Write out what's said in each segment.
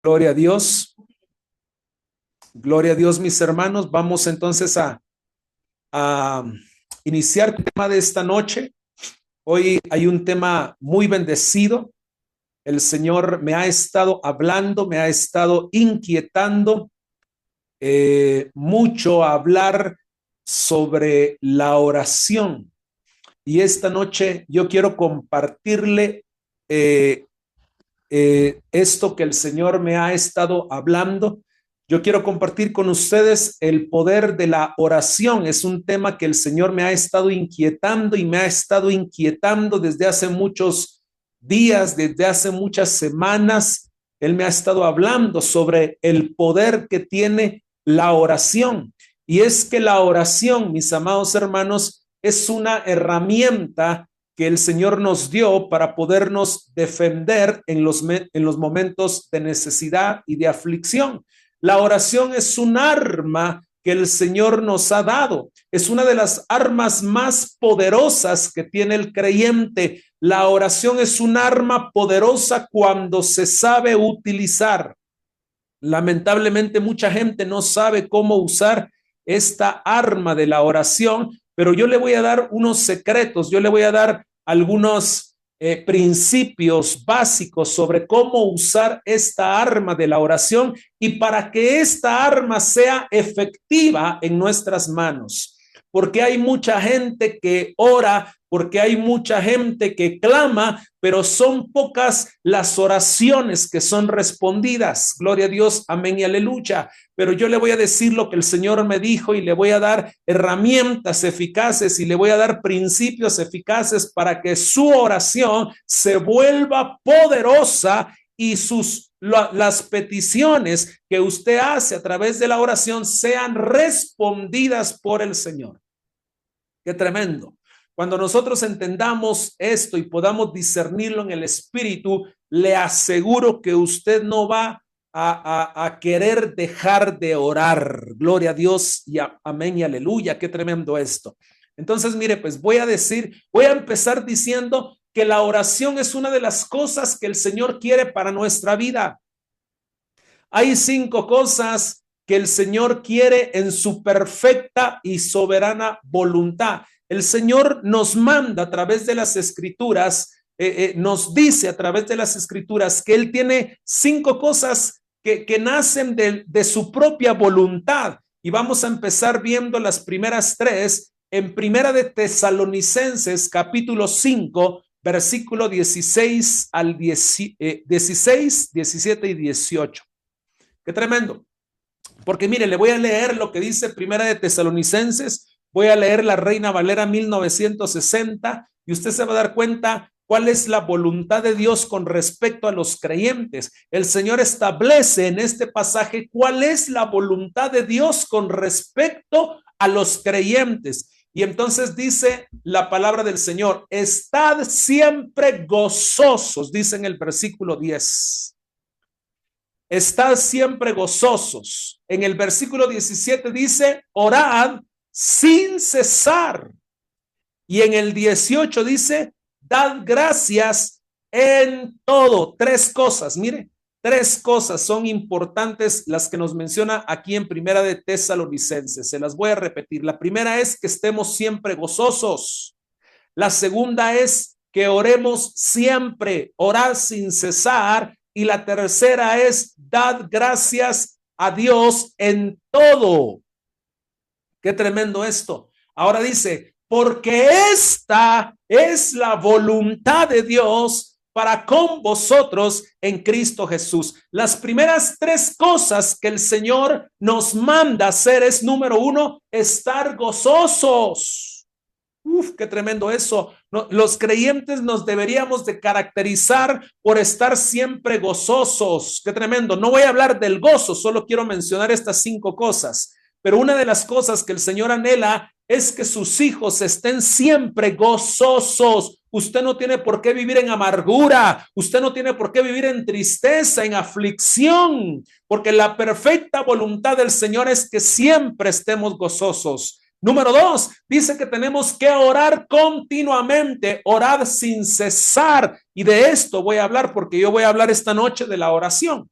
Gloria a Dios. Gloria a Dios, mis hermanos. Vamos entonces a iniciar el tema de esta noche. Hoy hay un tema muy bendecido. El Señor me ha estado hablando, me ha estado inquietando mucho a hablar sobre la oración. Y esta noche yo quiero compartirle esto que el Señor me ha estado hablando. Yo quiero compartir con ustedes el poder de la oración. Es un tema que el Señor me ha estado inquietando y me ha estado inquietando desde hace muchos días, desde hace muchas semanas. Él me ha estado hablando sobre el poder que tiene la oración. Y es que la oración, mis amados hermanos, es una herramienta que el Señor nos dio para podernos defender en los momentos de necesidad y de aflicción. La oración es un arma que el Señor nos ha dado. Es una de las armas más poderosas que tiene el creyente. La oración es un arma poderosa cuando se sabe utilizar. Lamentablemente, mucha gente no sabe cómo usar esta arma de la oración, pero yo le voy a dar unos secretos, yo le voy a dar algunos principios básicos sobre cómo usar esta arma de la oración y para que esta arma sea efectiva en nuestras manos. Porque hay mucha gente que ora, porque hay mucha gente que clama, pero son pocas las oraciones que son respondidas. Gloria a Dios, amén y aleluya. Pero yo le voy a decir lo que el Señor me dijo y le voy a dar herramientas eficaces y le voy a dar principios eficaces para que su oración se vuelva poderosa y las peticiones que usted hace a través de la oración sean respondidas por el Señor. Qué tremendo. Cuando nosotros entendamos esto y podamos discernirlo en el espíritu, le aseguro que usted no va a querer dejar de orar. Gloria a Dios y amén y aleluya. Qué tremendo esto. Entonces, mire, pues voy a empezar diciendo que la oración es una de las cosas que el Señor quiere para nuestra vida. Hay 5 cosas que el Señor quiere en su perfecta y soberana voluntad. El Señor nos manda a través de las escrituras, nos dice a través de las escrituras que Él tiene 5 cosas que nacen de su propia voluntad. Y vamos a empezar viendo las primeras 3 en Primera de Tesalonicenses, capítulo 5, versículo 16 al 16, 17 y 18. Qué tremendo. Porque mire, le voy a leer lo que dice Primera de Tesalonicenses, voy a leer la Reina Valera 1960 y usted se va a dar cuenta cuál es la voluntad de Dios con respecto a los creyentes. El Señor establece en este pasaje cuál es la voluntad de Dios con respecto a los creyentes. Y entonces dice la palabra del Señor, estad siempre gozosos, dice en el versículo 10. Estad siempre gozosos. En el versículo 17 dice, orad sin cesar. Y en el 18 dice, dad gracias en todo. 3 cosas, mire, 3 cosas son importantes las que nos menciona aquí en Primera de Tesalonicenses. Se las voy a repetir. La primera es que estemos siempre gozosos. La segunda es que oremos siempre, orar sin cesar. Y la tercera es, dad gracias a Dios en todo. Qué tremendo esto. Ahora dice, porque esta es la voluntad de Dios para con vosotros en Cristo Jesús. Las primeras 3 cosas que el Señor nos manda hacer es, número 1, estar gozosos. Uf, qué tremendo eso. No, los creyentes nos deberíamos de caracterizar por estar siempre gozosos. Qué tremendo. No voy a hablar del gozo, solo quiero mencionar estas 5 cosas. Pero una de las cosas que el Señor anhela es que sus hijos estén siempre gozosos. Usted no tiene por qué vivir en amargura. Usted no tiene por qué vivir en tristeza, en aflicción, porque la perfecta voluntad del Señor es que siempre estemos gozosos. Número 2, dice que tenemos que orar continuamente, orar sin cesar. Y de esto voy a hablar porque yo voy a hablar esta noche de la oración.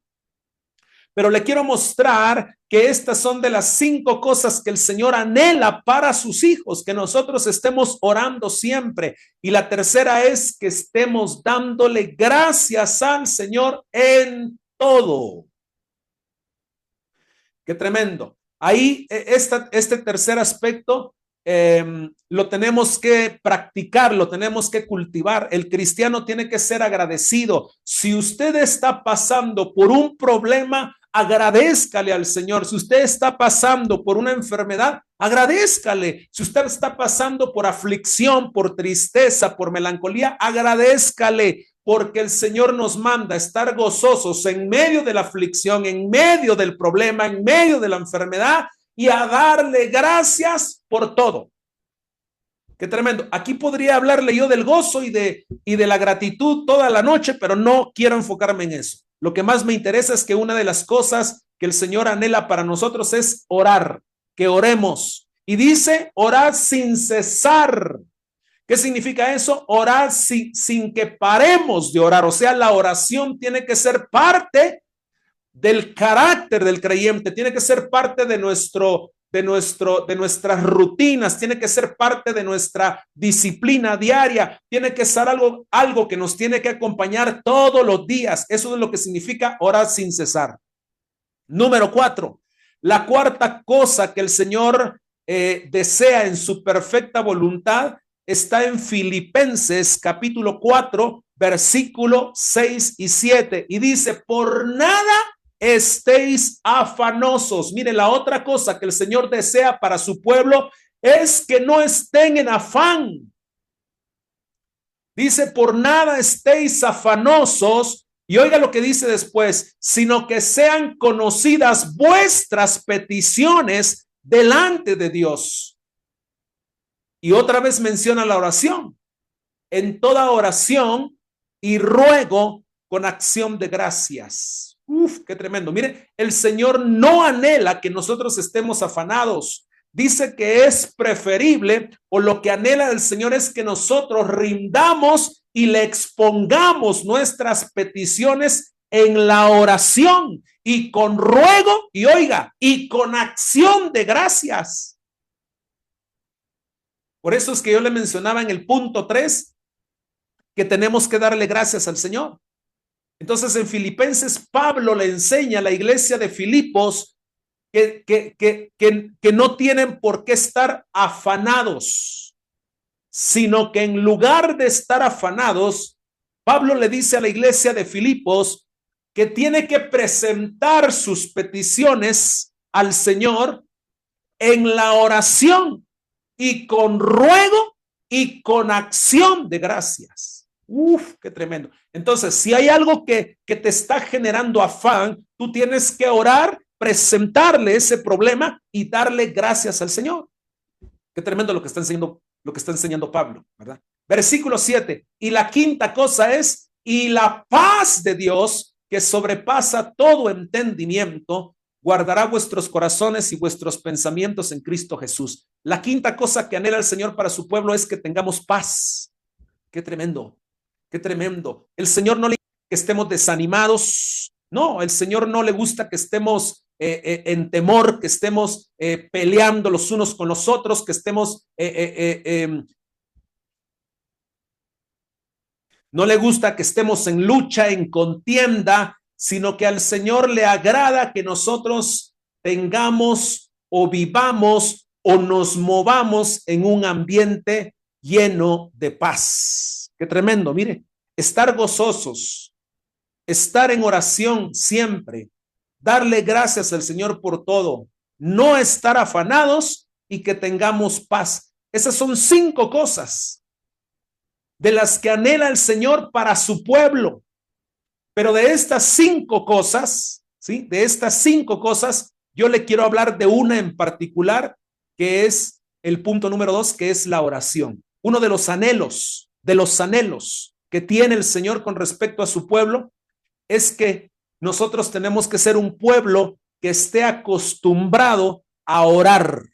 pero le quiero mostrar que estas son de las 5 cosas que el Señor anhela para sus hijos, que nosotros estemos orando siempre. Y la tercera es que estemos dándole gracias al Señor en todo. Qué tremendo. Ahí este tercer aspecto lo tenemos que practicar, lo tenemos que cultivar. El cristiano tiene que ser agradecido. Si usted está pasando por un problema, agradézcale al Señor. Si usted está pasando por una enfermedad, agradézcale. Si usted está pasando por aflicción, por tristeza, por melancolía, agradézcale, porque el Señor nos manda a estar gozosos en medio de la aflicción, en medio del problema, en medio de la enfermedad, y a darle gracias por todo. Qué tremendo. Aquí podría hablarle yo del gozo y de la gratitud toda la noche, pero no quiero enfocarme en eso. Lo que más me interesa es que una de las cosas que el Señor anhela para nosotros es orar, que oremos. Y dice, orar sin cesar. ¿Qué significa eso? Orar sin que paremos de orar. O sea, la oración tiene que ser parte del carácter del creyente, tiene que ser parte de nuestras rutinas, tiene que ser parte de nuestra disciplina diaria, tiene que ser algo que nos tiene que acompañar todos los días. Eso es lo que significa orar sin cesar. Número 4, la cuarta cosa que el Señor desea en su perfecta voluntad está en Filipenses capítulo 4, versículo 6 y 7, y dice, por nada estéis afanosos. Mire, la otra cosa que el Señor desea para su pueblo es que no estén en afán. Dice, por nada estéis afanosos, y oiga lo que dice después, sino que sean conocidas vuestras peticiones delante de Dios. Y otra vez menciona la oración. En toda oración y ruego con acción de gracias. Uf, qué tremendo. Mire, el Señor no anhela que nosotros estemos afanados. Dice que es preferible, o lo que anhela el Señor es que nosotros rindamos y le expongamos nuestras peticiones en la oración y con ruego, y oiga, y con acción de gracias. Por eso es que yo le mencionaba en el punto 3 que tenemos que darle gracias al Señor. Entonces en Filipenses, Pablo le enseña a la iglesia de Filipos que no tienen por qué estar afanados, sino que en lugar de estar afanados, Pablo le dice a la iglesia de Filipos que tiene que presentar sus peticiones al Señor en la oración y con ruego y con acción de gracias. Uf, qué tremendo. Entonces, si hay algo que te está generando afán, tú tienes que orar, presentarle ese problema y darle gracias al Señor. Qué tremendo lo que está enseñando Pablo, ¿verdad? Versículo 7. Y la quinta cosa es, y la paz de Dios, que sobrepasa todo entendimiento, guardará vuestros corazones y vuestros pensamientos en Cristo Jesús. La quinta cosa que anhela el Señor para su pueblo es que tengamos paz. Qué tremendo, qué tremendo. El Señor no le gusta que estemos desanimados. No, el Señor no le gusta que estemos en temor, que estemos peleando los unos con los otros, que estemos no le gusta que estemos en lucha, en contienda, sino que al Señor le agrada que nosotros tengamos o vivamos o nos movamos en un ambiente lleno de paz. Qué tremendo, mire, estar gozosos, estar en oración siempre, darle gracias al Señor por todo, no estar afanados y que tengamos paz. Esas son 5 cosas de las que anhela el Señor para su pueblo. Pero de estas 5 cosas, ¿sí? De estas 5 cosas, yo le quiero hablar de una en particular, que es el punto número 2, que es la oración. Uno de los anhelos que tiene el Señor con respecto a su pueblo es que nosotros tenemos que ser un pueblo que esté acostumbrado a orar.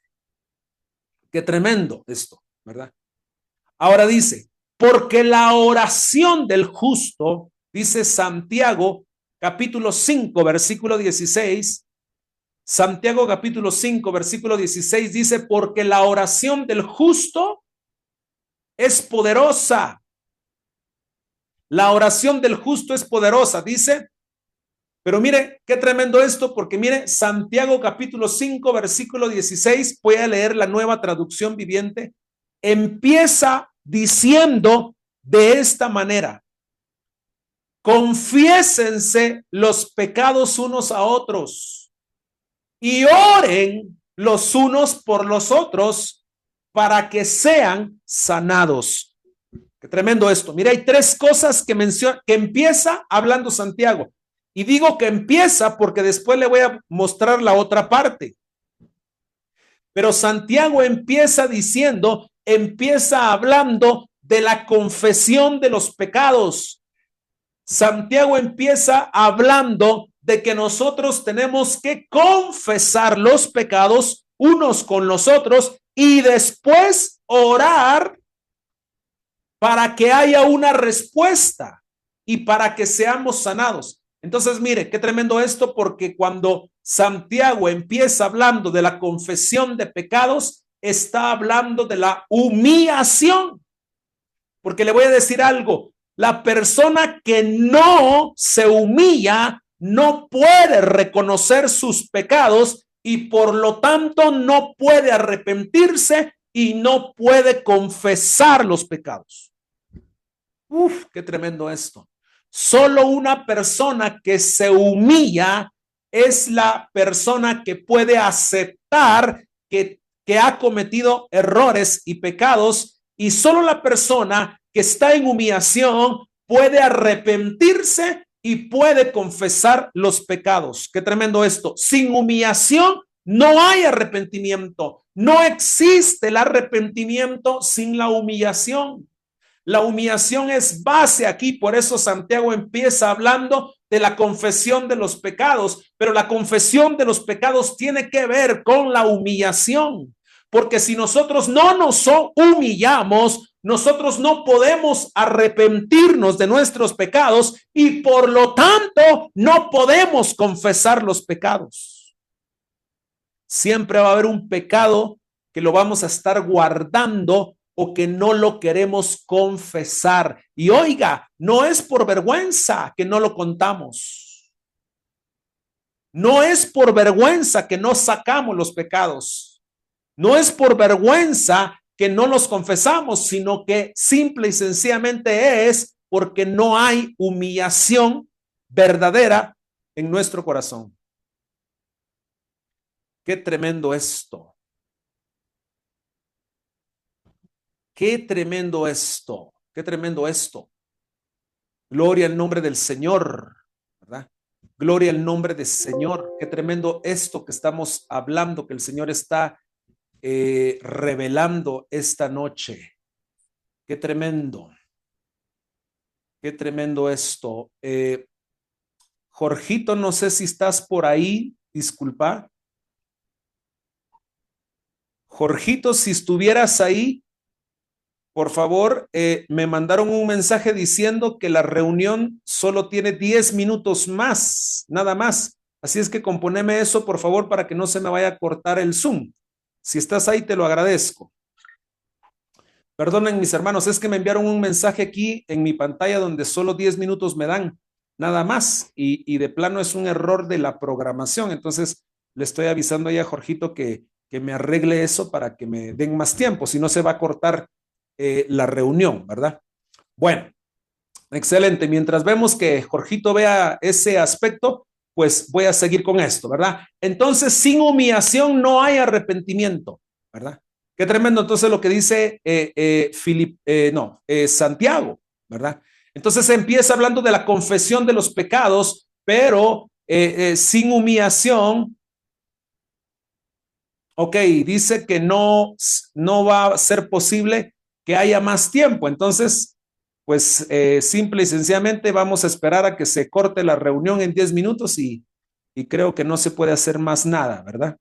Qué tremendo esto, ¿verdad? Ahora dice, porque la oración del justo, dice Santiago, capítulo 5, versículo 16. Santiago capítulo 5, versículo 16 dice, porque la oración del justo es poderosa. La oración del justo es poderosa, dice. Pero mire, qué tremendo esto, porque mire, Santiago capítulo 5, versículo 16, voy a leer la Nueva Traducción Viviente, empieza diciendo de esta manera, confiésense los pecados unos a otros y oren los unos por los otros para que sean sanados. Qué tremendo esto. Mira, hay tres cosas que menciona, que empieza hablando Santiago. Y digo que empieza porque después le voy a mostrar la otra parte. Pero Santiago empieza hablando de la confesión de los pecados. Santiago empieza hablando de que nosotros tenemos que confesar los pecados unos con los otros y después orar para que haya una respuesta y para que seamos sanados. Entonces, mire, qué tremendo esto, porque cuando Santiago empieza hablando de la confesión de pecados, está hablando de la humillación. Porque le voy a decir algo, la persona que no se humilla no puede reconocer sus pecados y por lo tanto no puede arrepentirse y no puede confesar los pecados. Uf, qué tremendo esto. Solo una persona que se humilla es la persona que puede aceptar que ha cometido errores y pecados, y solo la persona que está en humillación puede arrepentirse y puede confesar los pecados. Qué tremendo esto. Sin humillación no hay arrepentimiento. No existe el arrepentimiento sin la humillación. La humillación es base aquí, por eso Santiago empieza hablando de la confesión de los pecados, pero la confesión de los pecados tiene que ver con la humillación, porque si nosotros no nos humillamos, nosotros no podemos arrepentirnos de nuestros pecados y por lo tanto no podemos confesar los pecados. Siempre va a haber un pecado que lo vamos a estar guardando o que no lo queremos confesar. Y oiga, no es por vergüenza que no lo contamos. No es por vergüenza que no sacamos los pecados. No es por vergüenza que no los confesamos, sino que simple y sencillamente es porque no hay humillación verdadera en nuestro corazón. Qué tremendo esto. Qué tremendo esto, qué tremendo esto. Gloria al nombre del Señor, ¿verdad? Gloria al nombre del Señor. Qué tremendo esto que estamos hablando, que el Señor está revelando esta noche. Qué tremendo esto. Jorgito, no sé si estás por ahí, disculpa. Jorgito, si estuvieras ahí, por favor, me mandaron un mensaje diciendo que la reunión solo tiene 10 minutos más, nada más. Así es que componeme eso, por favor, para que no se me vaya a cortar el Zoom. Si estás ahí, te lo agradezco. Perdonen, mis hermanos, es que me enviaron un mensaje aquí en mi pantalla donde solo 10 minutos me dan, nada más. Y de plano es un error de la programación. Entonces, le estoy avisando ahí a Jorgito que me arregle eso para que me den más tiempo, si no se va a cortar la reunión, ¿verdad? Bueno, excelente. Mientras vemos que Jorgito vea ese aspecto, pues voy a seguir con esto, ¿verdad? Entonces, sin humillación no hay arrepentimiento, ¿verdad? Qué tremendo entonces lo que dice Santiago, ¿verdad? Entonces empieza hablando de la confesión de los pecados, pero sin humillación. Ok, dice que no va a ser posible que haya más tiempo. Entonces, pues simple y sencillamente vamos a esperar a que se corte la reunión en 10 minutos y creo que no se puede hacer más nada, ¿verdad?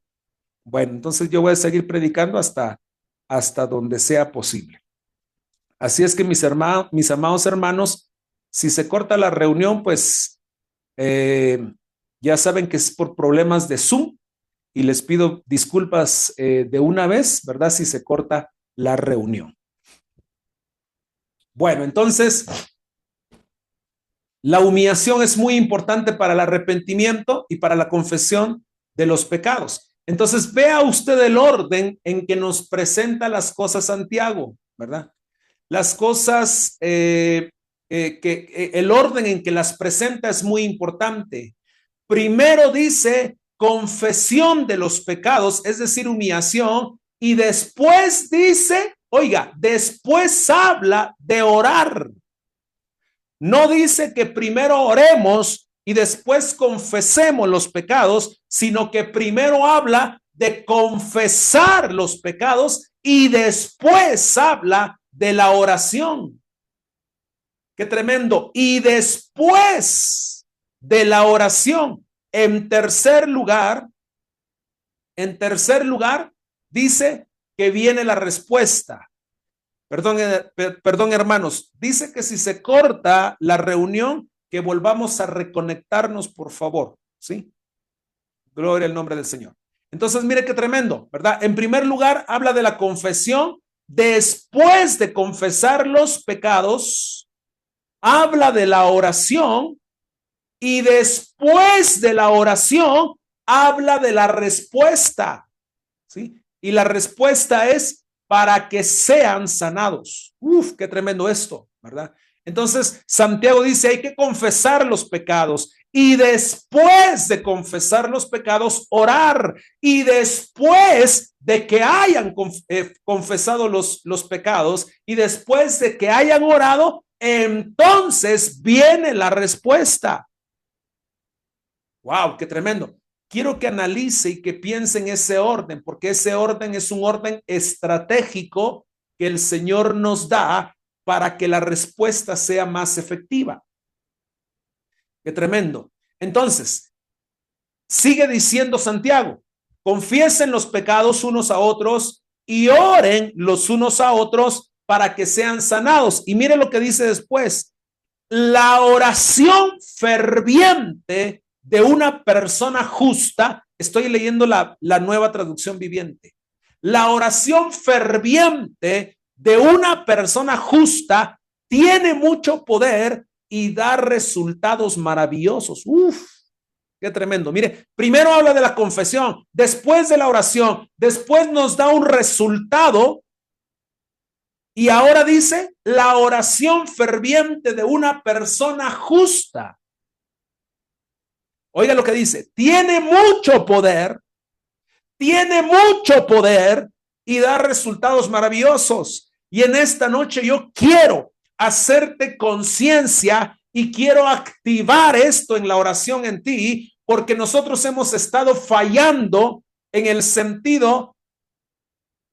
Bueno, entonces yo voy a seguir predicando hasta donde sea posible. Así es que mis amados hermanos, si se corta la reunión, pues Ya saben que es por problemas de Zoom y les pido disculpas de una vez, ¿verdad? Si se corta la reunión. Bueno, entonces, la humillación es muy importante para el arrepentimiento y para la confesión de los pecados. Entonces, vea usted el orden en que nos presenta las cosas Santiago, ¿verdad? Las cosas, el orden en que las presenta es muy importante. Primero dice confesión de los pecados, es decir, humillación, y después dice, oiga, después habla de orar. No dice que primero oremos y después confesemos los pecados, sino que primero habla de confesar los pecados y después habla de la oración. Qué tremendo. Y después de la oración, en tercer lugar, dice que viene la respuesta. Perdón, hermanos. Dice que si se corta la reunión, que volvamos a reconectarnos, por favor. ¿Sí? Gloria al nombre del Señor. Entonces, mire qué tremendo, ¿verdad? En primer lugar, habla de la confesión. Después de confesar los pecados, habla de la oración. Y después de la oración, habla de la respuesta. ¿Sí? Y la respuesta es para que sean sanados. Uf, qué tremendo esto, ¿verdad? Entonces, Santiago dice, hay que confesar los pecados y después de confesar los pecados, orar. Y después de que hayan confesado los pecados y después de que hayan orado, entonces viene la respuesta. Wow, qué tremendo. Quiero que analice y que piense en ese orden, porque ese orden es un orden estratégico que el Señor nos da para que la respuesta sea más efectiva. Qué tremendo. Entonces, sigue diciendo Santiago, confiesen los pecados unos a otros y oren los unos a otros para que sean sanados. Y mire lo que dice después, la oración ferviente de una persona justa, estoy leyendo la nueva traducción viviente, la oración ferviente de una persona justa tiene mucho poder y da resultados maravillosos. Uf, qué tremendo. Mire, primero habla de la confesión, después de la oración, después nos da un resultado. Y ahora dice la oración ferviente de una persona justa. Oiga lo que dice, tiene mucho poder y da resultados maravillosos. Y en esta noche yo quiero hacerte conciencia y quiero activar esto en la oración en ti, porque nosotros hemos estado fallando en el sentido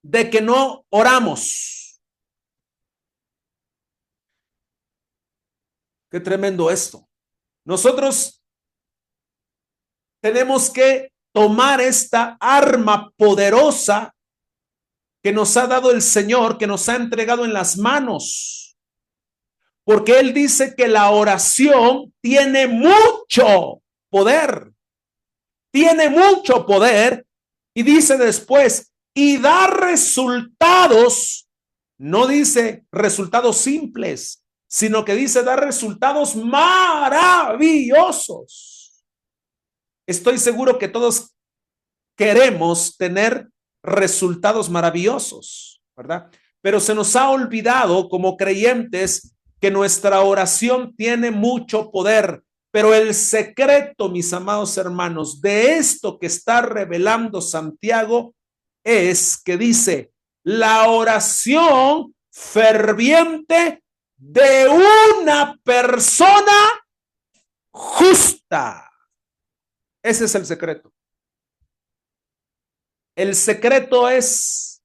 de que no oramos. Qué tremendo esto. Nosotros tenemos que tomar esta arma poderosa que nos ha dado el Señor, que nos ha entregado en las manos. Porque Él dice que la oración tiene mucho poder. Tiene mucho poder. Y dice después, y da resultados. No dice resultados simples, sino que dice dar resultados maravillosos. Estoy seguro que todos queremos tener resultados maravillosos, ¿verdad? Pero se nos ha olvidado como creyentes que nuestra oración tiene mucho poder. Pero el secreto, mis amados hermanos, de esto que está revelando Santiago es que dice, la oración ferviente de una persona justa. Ese es el secreto. El secreto es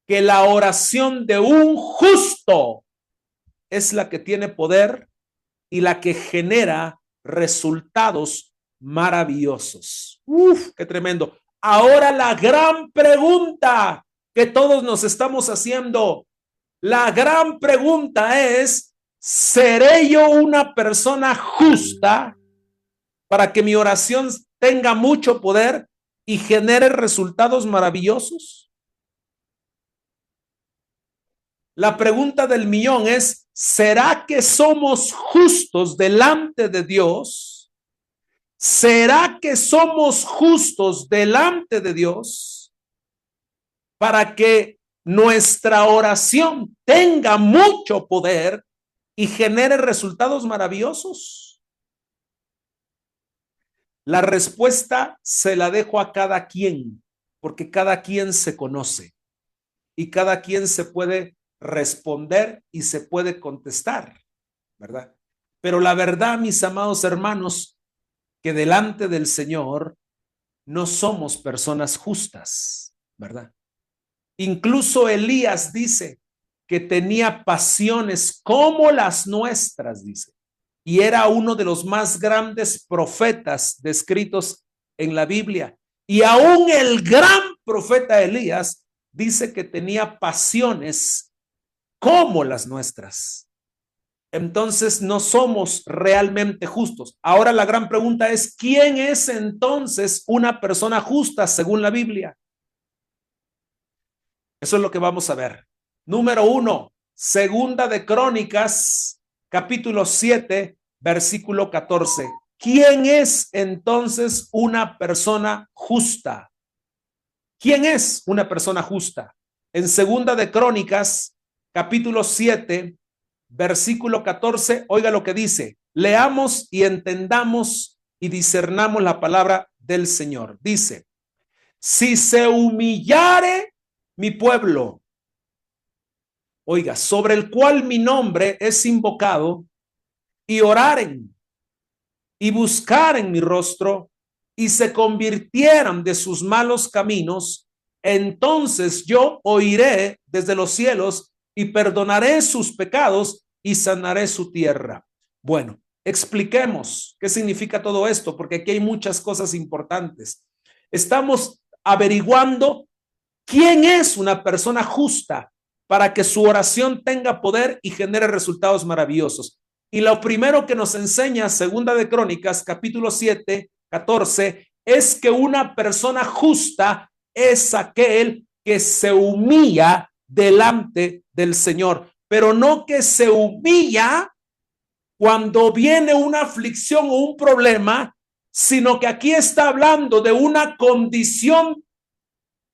que la oración de un justo es la que tiene poder y la que genera resultados maravillosos. Uf, qué tremendo. Ahora la gran pregunta que todos nos estamos haciendo, la gran pregunta es, ¿seré yo una persona justa? para que mi oración tenga mucho poder y genere resultados maravillosos? La pregunta del millón es, ¿será que somos justos delante de Dios? ¿Será que somos justos delante de Dios para que nuestra oración tenga mucho poder y genere resultados maravillosos? La respuesta se la dejo a cada quien, porque cada quien se conoce y cada quien se puede responder y se puede contestar, ¿verdad? Pero la verdad, mis amados hermanos, que delante del Señor no somos personas justas, ¿verdad? Incluso Elías dice que tenía pasiones como las nuestras, dice, y era uno de los más grandes profetas descritos en la Biblia. Y aún el gran profeta Elías dice que tenía pasiones como las nuestras. Entonces no somos realmente justos. Ahora la gran pregunta es, ¿quién es entonces una persona justa según la Biblia? Eso es lo que vamos a ver. Número 1, Segunda de Crónicas, capítulo 7, versículo 14. ¿Quién es entonces una persona justa? ¿Quién es una persona justa? En Segunda de Crónicas, capítulo 7, versículo 14, oiga lo que dice. Leamos y entendamos y discernamos la palabra del Señor. Dice, si se humillare mi pueblo, oiga, sobre el cual mi nombre es invocado, y oraren y buscaren mi rostro y se convirtieran de sus malos caminos, entonces yo oiré desde los cielos y perdonaré sus pecados y sanaré su tierra. Bueno, expliquemos qué significa todo esto, porque aquí hay muchas cosas importantes. Estamos averiguando quién es una persona justa para que su oración tenga poder y genere resultados maravillosos. Y lo primero que nos enseña Segunda de Crónicas, capítulo 7, 14, es que una persona justa es aquel que se humilla delante del Señor, pero no que se humilla cuando viene una aflicción o un problema, sino que aquí está hablando de una condición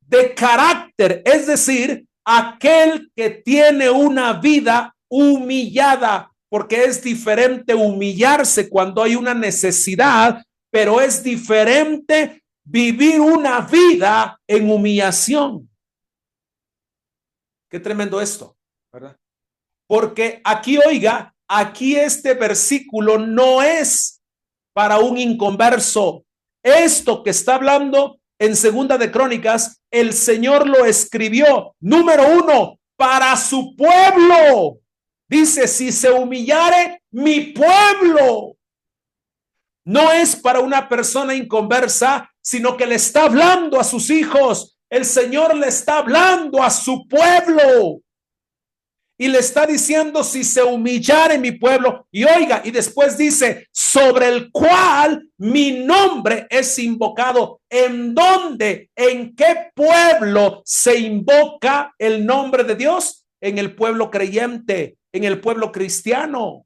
de carácter, es decir, aquel que tiene una vida humillada, porque es diferente humillarse cuando hay una necesidad, pero es diferente vivir una vida en humillación. Qué tremendo esto, ¿verdad? Porque aquí, oiga, aquí este versículo no es para un inconverso. Esto que está hablando en Segunda de Crónicas, el Señor lo escribió, número 1, para su pueblo. Dice, si se humillare mi pueblo. No es para una persona inconversa, sino que le está hablando a sus hijos. El Señor le está hablando a su pueblo. Y le está diciendo, si se humillare mi pueblo, y oiga, y después dice, sobre el cual mi nombre es invocado. ¿En dónde? ¿En qué pueblo se invoca el nombre de Dios? En el pueblo creyente, en el pueblo cristiano.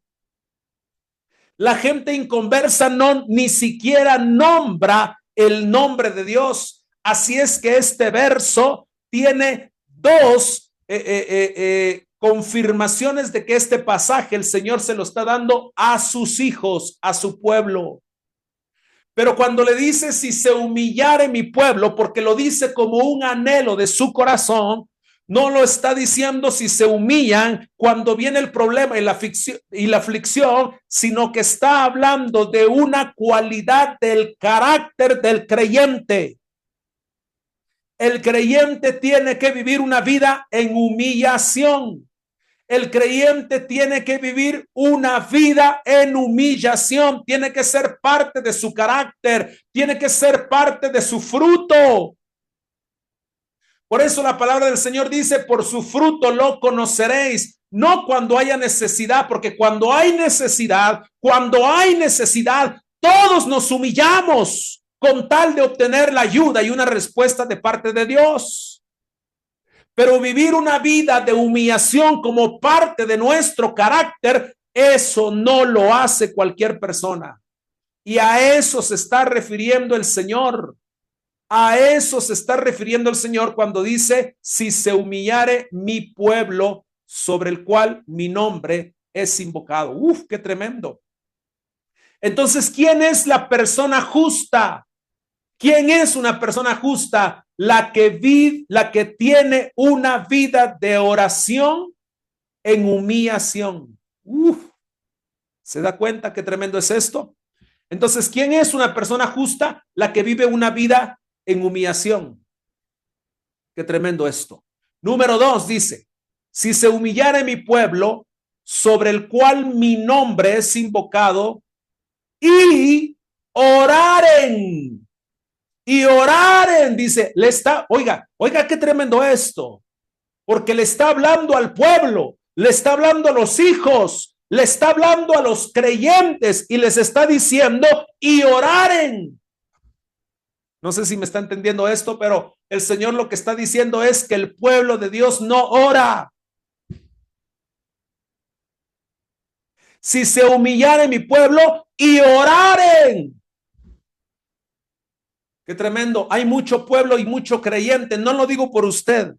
La gente inconversa no ni siquiera nombra el nombre de Dios. Así es que este verso tiene dos confirmaciones de que este pasaje el Señor se lo está dando a sus hijos, a su pueblo. Pero cuando le dice, si se humillare mi pueblo, porque lo dice como un anhelo de su corazón, no lo está diciendo si se humillan cuando viene el problema y la aflicción, sino que está hablando de una cualidad del carácter del creyente. El creyente tiene que vivir una vida en humillación. El creyente tiene que vivir una vida en humillación, tiene que ser parte de su carácter, tiene que ser parte de su fruto. Por eso la palabra del Señor dice, por su fruto lo conoceréis, no cuando haya necesidad, porque cuando hay necesidad, Todos nos humillamos con tal de obtener la ayuda y una respuesta de parte de Dios. Pero vivir una vida de humillación como parte de nuestro carácter, eso no lo hace cualquier persona. Y a eso se está refiriendo el Señor. A eso se está refiriendo el Señor cuando dice, si se humillare mi pueblo sobre el cual mi nombre es invocado. Uf, qué tremendo. Entonces, ¿quién es la persona justa? ¿Quién es una persona justa? La que tiene una vida de oración en humillación. Uf, ¿se da cuenta qué tremendo es esto? Entonces, ¿quién es una persona justa? La que vive una vida en humillación. Qué tremendo esto. Número 2 dice, si se humillare mi pueblo, sobre el cual mi nombre es invocado, y oraren, dice, oiga, qué tremendo esto, porque le está hablando al pueblo, le está hablando a los hijos, le está hablando a los creyentes y les está diciendo, y oraren. No sé si me está entendiendo esto, pero el Señor lo que está diciendo es que el pueblo de Dios no ora. Si se humillare mi pueblo y oraren. Qué tremendo. Hay mucho pueblo y mucho creyente. No lo digo por usted,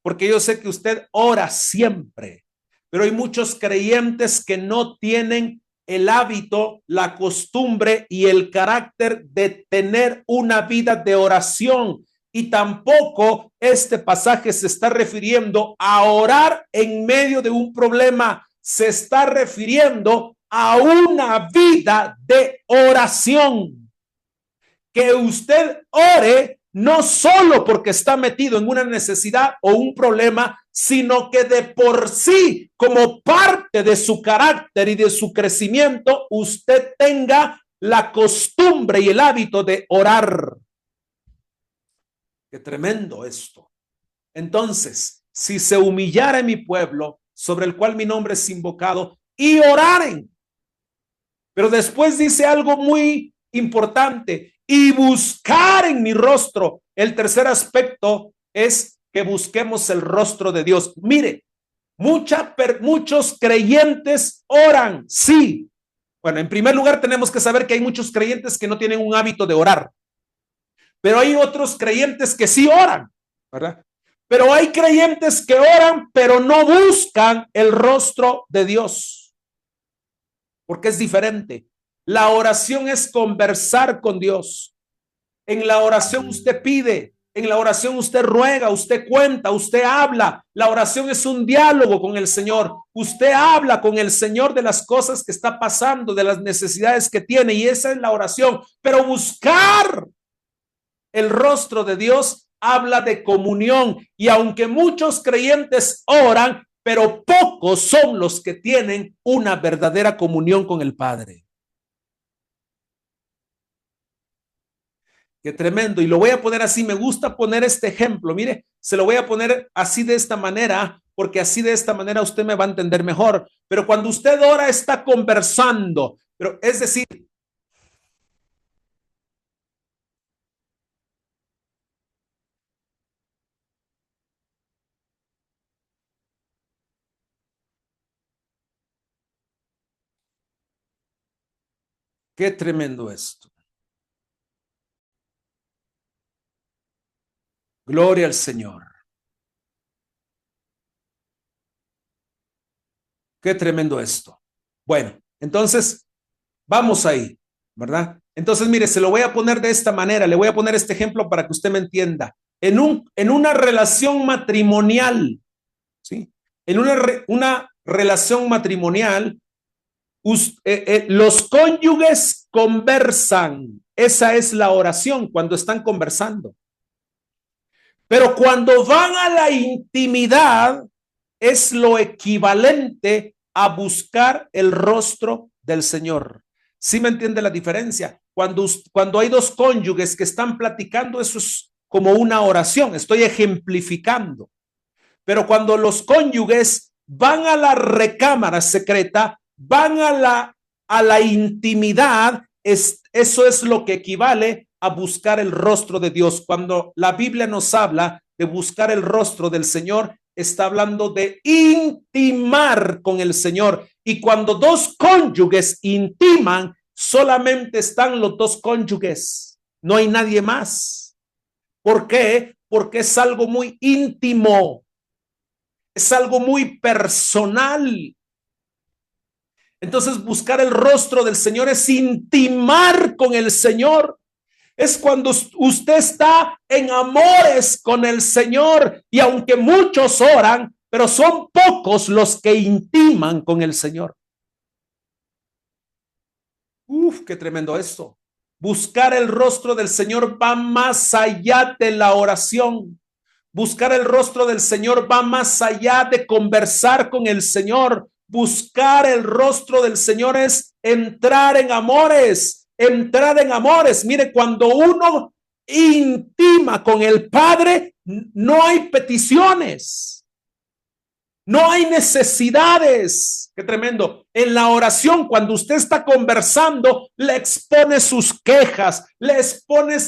porque yo sé que usted ora siempre, pero hay muchos creyentes que no tienen el hábito, la costumbre y el carácter de tener una vida de oración. Y tampoco este pasaje se está refiriendo a orar en medio de un problema, se está refiriendo a una vida de oración. Que usted ore no solo porque está metido en una necesidad o un problema, sino que de por sí, como parte de su carácter y de su crecimiento, usted tenga la costumbre y el hábito de orar. Qué tremendo esto. Entonces, si se humillara mi pueblo, sobre el cual mi nombre es invocado, y oraren. Pero después dice algo muy importante, y buscar en mi rostro. El tercer aspecto es que busquemos el rostro de Dios. Mire, muchos creyentes oran, sí. Bueno, en primer lugar tenemos que saber que hay muchos creyentes que no tienen un hábito de orar, pero hay otros creyentes que sí oran, ¿verdad? Pero hay creyentes que oran, pero no buscan el rostro de Dios, porque es diferente. La oración es conversar con Dios. En la oración usted pide, en la oración usted ruega, usted cuenta, usted habla. La oración es un diálogo con el Señor. Usted habla con el Señor de las cosas que está pasando, de las necesidades que tiene, y esa es la oración. Pero buscar el rostro de Dios habla de comunión, y aunque muchos creyentes oran, pero pocos son los que tienen una verdadera comunión con el Padre. Qué tremendo. Y lo voy a poner así. Me gusta poner este ejemplo. Mire, se lo voy a poner así de esta manera, porque así de esta manera usted me va a entender mejor. Pero cuando usted ora, está conversando. Pero es decir, qué tremendo esto. Gloria al Señor. Qué tremendo esto. Bueno, entonces vamos ahí, ¿verdad? Entonces, mire, se lo voy a poner de esta manera. Le voy a poner este ejemplo para que usted me entienda. En una relación matrimonial, ¿sí? En una relación matrimonial, los cónyuges conversan. Esa es la oración cuando están conversando. Pero cuando van a la intimidad, es lo equivalente a buscar el rostro del Señor. ¿Sí me entiende la diferencia? Cuando hay dos cónyuges que están platicando, eso es como una oración. Estoy ejemplificando. Pero cuando los cónyuges van a la recámara secreta, van a la intimidad, eso es lo que equivale a buscar el rostro de Dios. Cuando la Biblia nos habla de buscar el rostro del Señor, está hablando de intimar con el Señor. Y cuando dos cónyuges intiman, solamente están los dos cónyuges, no hay nadie más. ¿Por qué? Porque es algo muy íntimo, es algo muy personal. Entonces, buscar el rostro del Señor es intimar con el Señor. Es cuando usted está en amores con el Señor, y aunque muchos oran, pero son pocos los que intiman con el Señor. Uf, qué tremendo esto. Buscar el rostro del Señor va más allá de la oración. Buscar el rostro del Señor va más allá de conversar con el Señor. Buscar el rostro del Señor es entrar en amores, entrar en amores. Mire, cuando uno intima con el Padre, no hay peticiones, no hay necesidades. Qué tremendo. En la oración, cuando usted está conversando, le expone sus quejas, le expone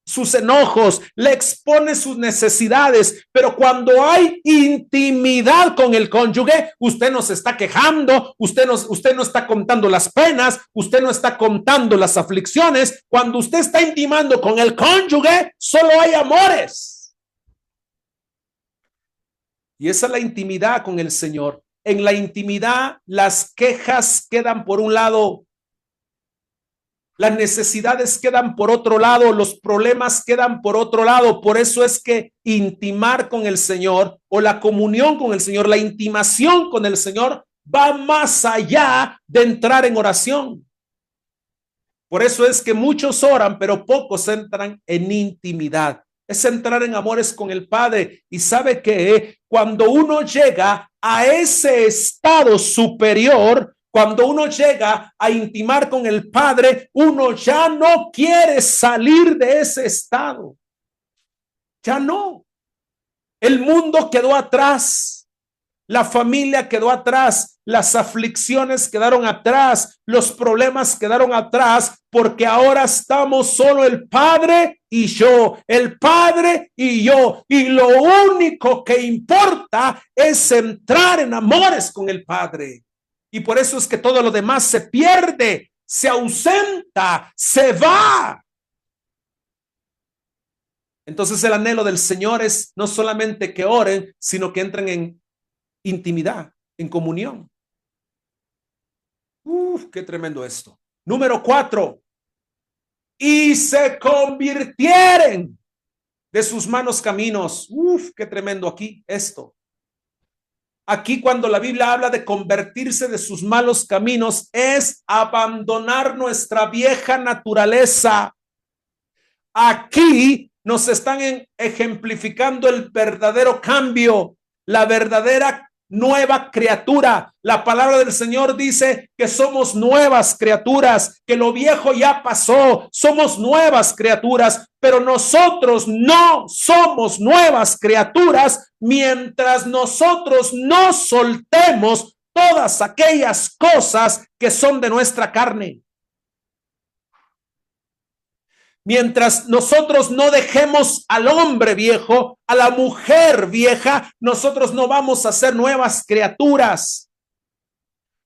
sus enojos, le expone sus necesidades, pero cuando hay intimidad con el cónyuge, usted no se está quejando, usted no está contando las penas, usted no está contando las aflicciones. Cuando usted está intimando con el cónyuge, solo hay amores. Y esa es la intimidad con el Señor. En la intimidad, las quejas quedan por un lado, las necesidades quedan por otro lado, los problemas quedan por otro lado. Por eso es que intimar con el Señor, o la comunión con el Señor, la intimación con el Señor, va más allá de entrar en oración. Por eso es que muchos oran, pero pocos entran en intimidad. Es entrar en amores con el Padre. Y sabe que cuando uno llega a ese estado superior, cuando uno llega a intimar con el Padre, uno ya no quiere salir de ese estado. Ya no. El mundo quedó atrás. La familia quedó atrás, las aflicciones quedaron atrás, los problemas quedaron atrás, porque ahora estamos solo el Padre y yo, el Padre y yo, y lo único que importa es entrar en amores con el Padre. Y por eso es que todo lo demás se pierde, se ausenta, se va. Entonces el anhelo del Señor es no solamente que oren, sino que entren en intimidad, en comunión. Qué tremendo esto. Número 4. Y se convirtieren de sus malos caminos. Qué tremendo aquí esto. Aquí cuando la Biblia habla de convertirse de sus malos caminos, es abandonar nuestra vieja naturaleza. Aquí nos están ejemplificando el verdadero cambio, la verdadera nueva criatura. La palabra del Señor dice que somos nuevas criaturas, que lo viejo ya pasó, somos nuevas criaturas, pero nosotros no somos nuevas criaturas mientras nosotros no soltemos todas aquellas cosas que son de nuestra carne. Mientras nosotros no dejemos al hombre viejo, a la mujer vieja, nosotros no vamos a ser nuevas criaturas.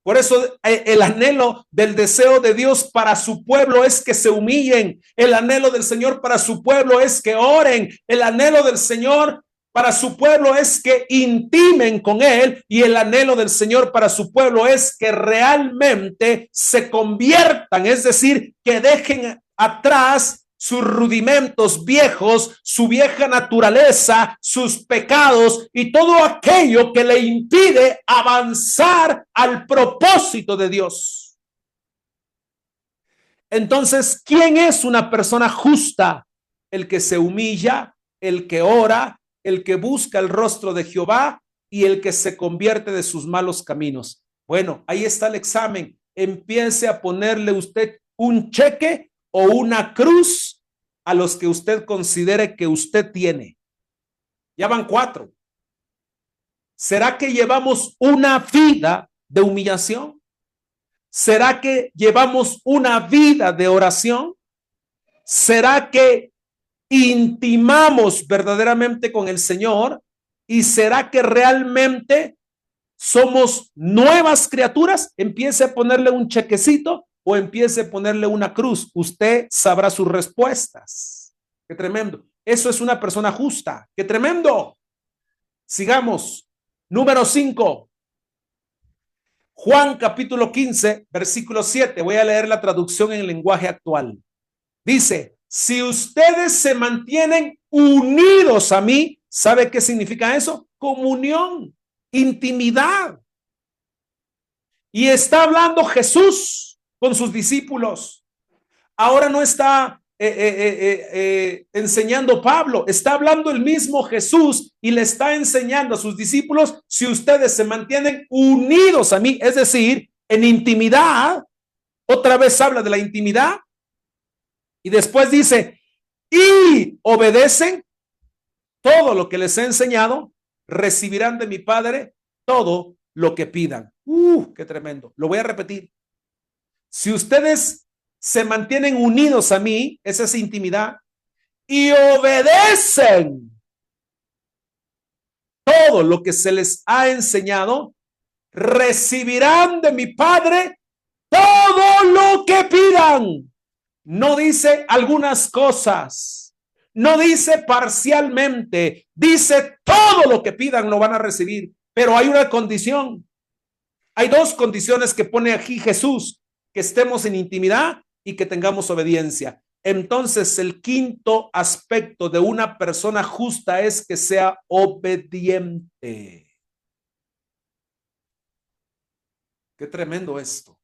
Por eso el anhelo del deseo de Dios para su pueblo es que se humillen. El anhelo del Señor para su pueblo es que oren. El anhelo del Señor para su pueblo es que intimen con Él. Y el anhelo del Señor para su pueblo es que realmente se conviertan, es decir, que dejen atrás sus rudimentos viejos, su vieja naturaleza, sus pecados y todo aquello que le impide avanzar al propósito de Dios. Entonces, ¿quién es una persona justa? El que se humilla, el que ora, el que busca el rostro de Jehová y el que se convierte de sus malos caminos. Bueno, ahí está el examen. Empiece a ponerle usted un cheque o una cruz a los que usted considere que usted tiene. Ya van 4. ¿Será que llevamos una vida de humillación? ¿Será que llevamos una vida de oración? ¿Será que intimamos verdaderamente con el Señor? ¿Y será que realmente somos nuevas criaturas? Empiece a ponerle un chequecito o empiece a ponerle una cruz. Usted sabrá sus respuestas. Qué tremendo. Eso es una persona justa. Qué tremendo. Sigamos. Número 5. Juan capítulo 15, versículo 7. Voy a leer la traducción en el lenguaje actual. Dice, si ustedes se mantienen unidos a mí, ¿sabe qué significa eso? Comunión, intimidad. Y está hablando Jesús con sus discípulos. Ahora no está enseñando Pablo, está hablando el mismo Jesús y le está enseñando a sus discípulos, si ustedes se mantienen unidos a mí, es decir, en intimidad. Otra vez habla de la intimidad y después dice, y obedecen todo lo que les he enseñado, recibirán de mi Padre todo lo que pidan. Qué tremendo. Lo voy a repetir. Si ustedes se mantienen unidos a mí, esa es intimidad, y obedecen todo lo que se les ha enseñado, recibirán de mi Padre todo lo que pidan. No dice algunas cosas, no dice parcialmente, dice todo lo que pidan lo van a recibir, pero hay una condición. Hay dos condiciones que pone aquí Jesús: que estemos en intimidad y que tengamos obediencia. Entonces, el quinto aspecto de una persona justa es que sea obediente. Qué tremendo esto.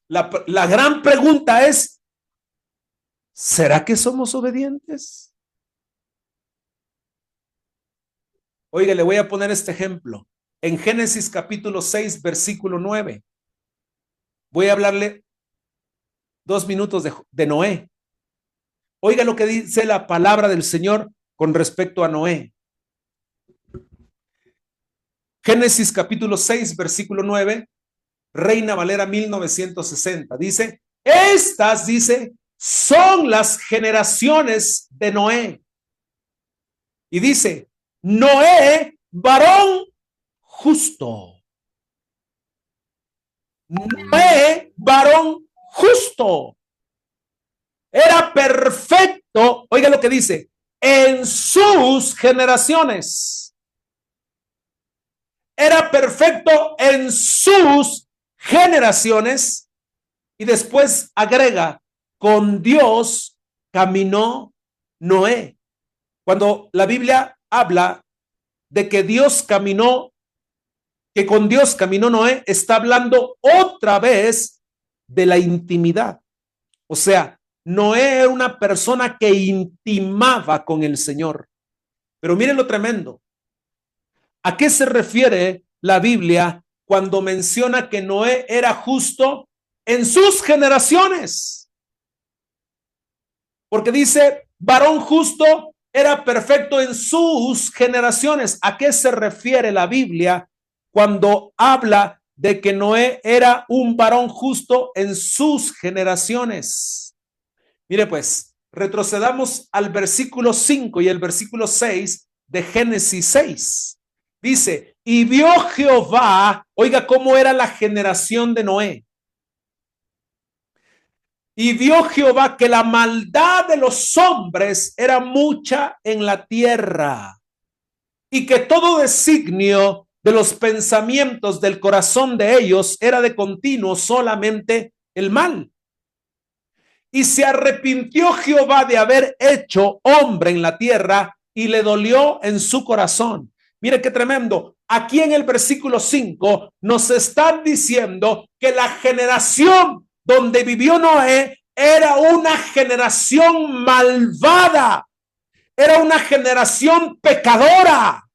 La gran pregunta es, ¿será que somos obedientes? Oiga, le voy a poner este ejemplo. En Génesis capítulo 6, versículo 9. Voy a hablarle 2 minutos de Noé. Oiga lo que dice la palabra del Señor con respecto a Noé. Génesis capítulo 6, versículo 9, Reina Valera 1960. Dice, estas, dice, son las generaciones de Noé. Y dice, Noé, varón justo. Noé, varón justo. Era perfecto, oiga lo que dice, en sus generaciones. Era perfecto en sus generaciones. Y después agrega, con Dios caminó Noé. Cuando la Biblia habla de que Dios caminó, que con Dios caminó Noé, está hablando otra vez de la intimidad. O sea, Noé era una persona que intimaba con el Señor. Pero miren lo tremendo. ¿A qué se refiere la Biblia cuando menciona que Noé era justo en sus generaciones? Porque dice, varón justo era perfecto en sus generaciones. ¿A qué se refiere la Biblia cuando habla de que Noé era un varón justo en sus generaciones? Mire pues, retrocedamos al versículo 5 y el versículo 6 de Génesis 6. Dice, y vio Jehová, oiga cómo era la generación de Noé. Y vio Jehová que la maldad de los hombres era mucha en la tierra, y que todo designio de los pensamientos del corazón de ellos era de continuo solamente el mal. Y se arrepintió Jehová de haber hecho hombre en la tierra, y le dolió en su corazón. Mire qué tremendo. Aquí en el versículo 5 nos están diciendo que la generación donde vivió Noé era una generación malvada, era una generación pecadora.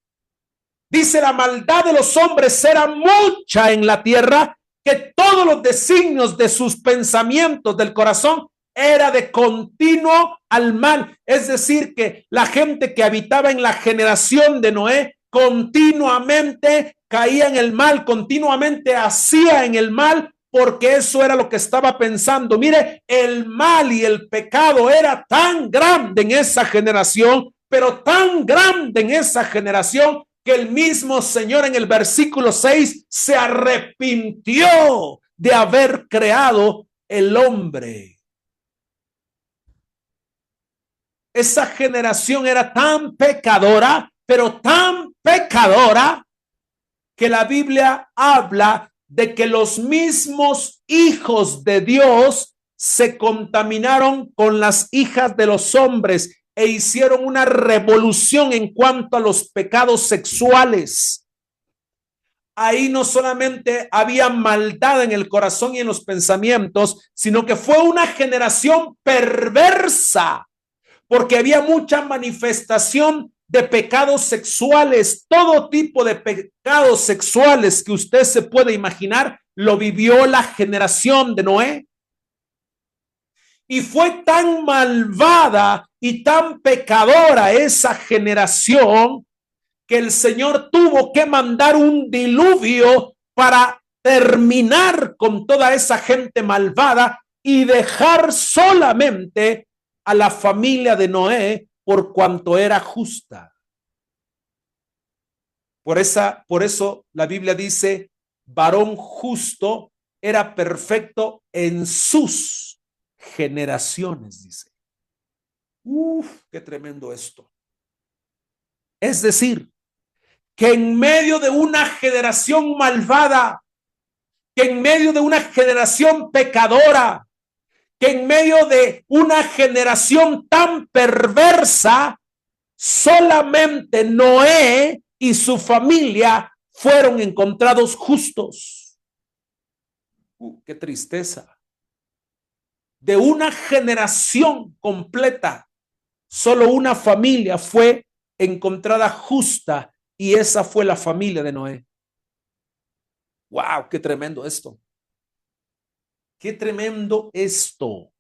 Dice, la maldad de los hombres era mucha en la tierra, que todos los designios de sus pensamientos del corazón era de continuo al mal. Es decir, que la gente que habitaba en la generación de Noé continuamente caía en el mal, continuamente hacía en el mal, porque eso era lo que estaba pensando. Mire, el mal y el pecado era tan grande en esa generación, pero tan grande en esa generación, que el mismo Señor en el versículo 6 se arrepintió de haber creado el hombre. Esa generación era tan pecadora, pero tan pecadora, que la Biblia habla de que los mismos hijos de Dios se contaminaron con las hijas de los hombres e hicieron una revolución en cuanto a los pecados sexuales. Ahí no solamente había maldad en el corazón y en los pensamientos, sino que fue una generación perversa, porque había mucha manifestación de pecados sexuales. Todo tipo de pecados sexuales que usted se puede imaginar lo vivió la generación de Noé. Y fue tan malvada y tan pecadora esa generación, que el Señor tuvo que mandar un diluvio para terminar con toda esa gente malvada y dejar solamente a la familia de Noé, por cuanto era justa. Por eso la Biblia dice, varón justo era perfecto en sus generaciones, dice. Qué tremendo esto. Es decir, que en medio de una generación malvada, que en medio de una generación pecadora, que en medio de una generación tan perversa, solamente Noé y su familia fueron encontrados justos. Qué tristeza. De una generación completa, solo una familia fue encontrada justa, y esa fue la familia de Noé. ¡Wow! ¡Qué tremendo esto! ¡Qué tremendo esto!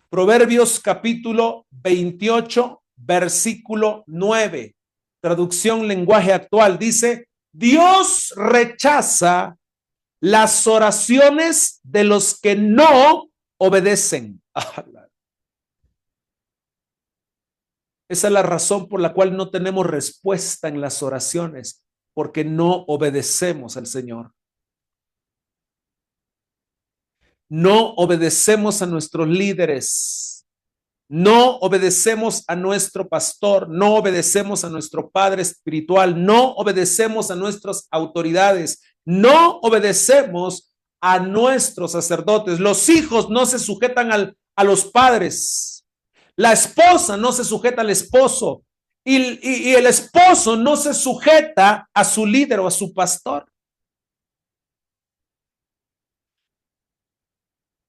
Proverbios capítulo 28, versículo 9. Traducción lenguaje actual dice: Dios rechaza las oraciones de los que no obedecen. Esa es la razón por la cual no tenemos respuesta en las oraciones, porque no obedecemos al Señor. No obedecemos a nuestros líderes, no obedecemos a nuestro pastor, no obedecemos a nuestro padre espiritual, no obedecemos a nuestras autoridades, no obedecemos a nuestros sacerdotes. Los hijos no se sujetan a los padres. La esposa no se sujeta al esposo, y el esposo no se sujeta a su líder o a su pastor.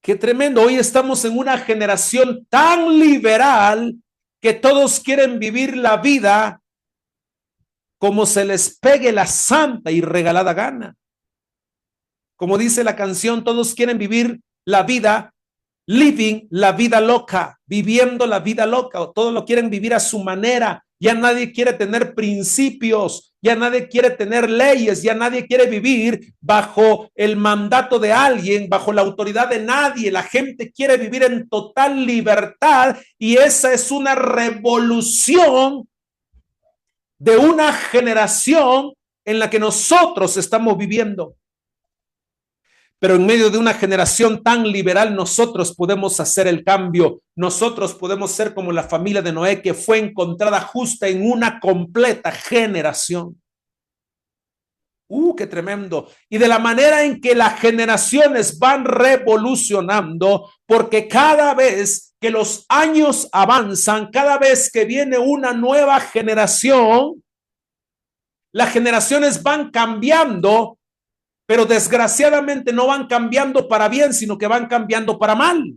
Qué tremendo. Hoy estamos en una generación tan liberal que todos quieren vivir la vida como se les pegue la santa y regalada gana. Como dice la canción, todos quieren vivir la vida, living la vida loca, viviendo la vida loca, o todos lo quieren vivir a su manera. Ya nadie quiere tener principios, ya nadie quiere tener leyes, ya nadie quiere vivir bajo el mandato de alguien, bajo la autoridad de nadie. La gente quiere vivir en total libertad, y esa es una revolución de una generación en la que nosotros estamos viviendo. Pero en medio de una generación tan liberal, nosotros podemos hacer el cambio. Nosotros podemos ser como la familia de Noé, que fue encontrada justa en una completa generación. ¡Qué tremendo! Y de la manera en que las generaciones van revolucionando, porque cada vez que los años avanzan, cada vez que viene una nueva generación, las generaciones van cambiando, pero desgraciadamente no van cambiando para bien, sino que van cambiando para mal.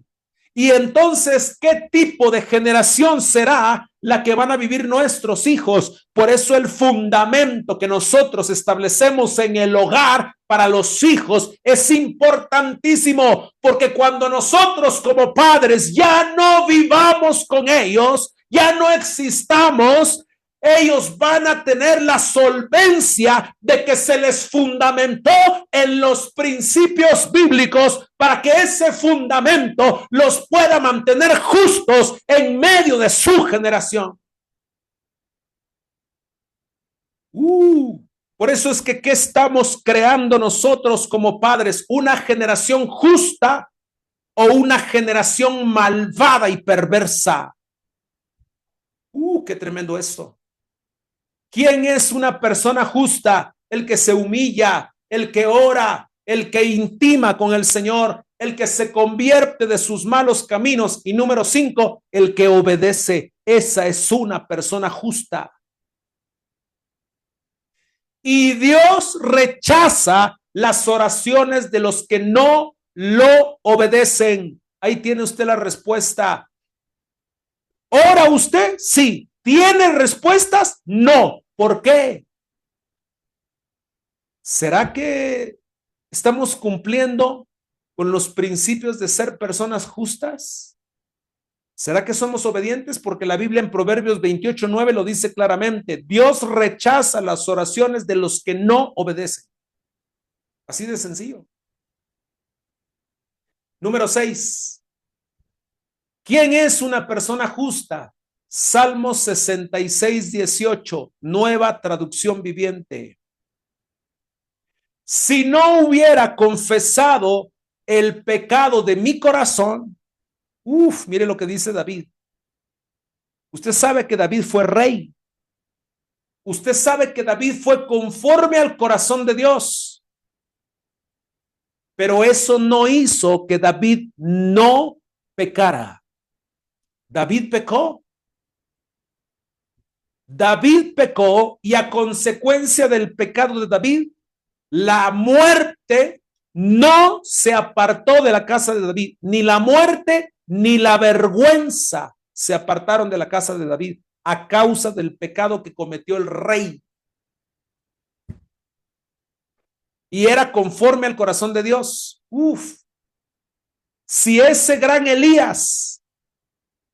Y entonces, ¿qué tipo de generación será la que van a vivir nuestros hijos? Por eso el fundamento que nosotros establecemos en el hogar para los hijos es importantísimo, porque cuando nosotros como padres ya no vivamos con ellos, ya no existamos, ellos van a tener la solvencia de que se les fundamentó en los principios bíblicos para que ese fundamento los pueda mantener justos en medio de su generación. Por eso es que ¿qué estamos creando nosotros como padres? ¿Una generación justa o una generación malvada y perversa? Qué tremendo esto. ¿Quién es una persona justa? El que se humilla, el que ora, el que intima con el Señor, el que se convierte de sus malos caminos. Y número 5, el que obedece. Esa es una persona justa. Y Dios rechaza las oraciones de los que no lo obedecen. Ahí tiene usted la respuesta. ¿Ora usted? Sí. ¿Tiene respuestas? No. ¿Por qué? ¿Será que estamos cumpliendo con los principios de ser personas justas? ¿Será que somos obedientes? Porque la Biblia en Proverbios 28:9 lo dice claramente. Dios rechaza las oraciones de los que no obedecen. Así de sencillo. Número 6. ¿Quién es una persona justa? Salmos 66:18, nueva traducción viviente. Si no hubiera confesado el pecado de mi corazón, mire lo que dice David. Usted sabe que David fue rey. Usted sabe que David fue conforme al corazón de Dios. Pero eso no hizo que David no pecara. David pecó. David pecó y a consecuencia del pecado de David, la muerte no se apartó de la casa de David. Ni la muerte ni la vergüenza se apartaron de la casa de David a causa del pecado que cometió el rey. Y era conforme al corazón de Dios. Si ese gran Elías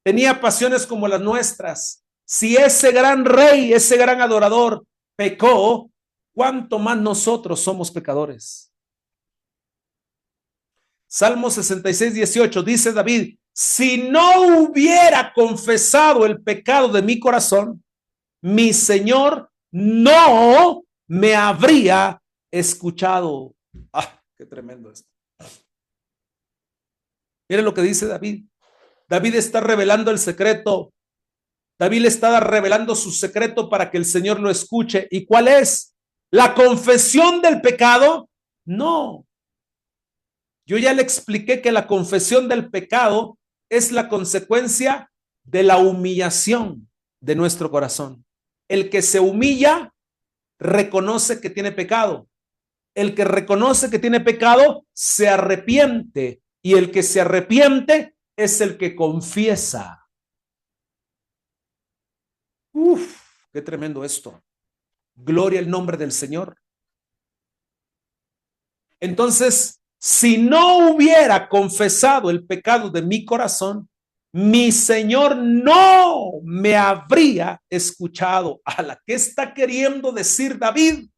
tenía pasiones como las nuestras, si ese gran rey, ese gran adorador pecó, ¿cuánto más nosotros somos pecadores? Salmo 66:18 dice David, si no hubiera confesado el pecado de mi corazón, mi Señor no me habría escuchado. Qué tremendo esto. Miren lo que dice David. David está revelando el secreto. David le está revelando su secreto para que el Señor lo escuche. ¿Y cuál es? ¿La confesión del pecado? No. Yo ya le expliqué que la confesión del pecado es la consecuencia de la humillación de nuestro corazón. El que se humilla reconoce que tiene pecado. El que reconoce que tiene pecado se arrepiente, y el que se arrepiente es el que confiesa. Qué tremendo esto. Gloria al nombre del Señor. Entonces, si no hubiera confesado el pecado de mi corazón, mi Señor no me habría escuchado. ¿Qué está queriendo decir David?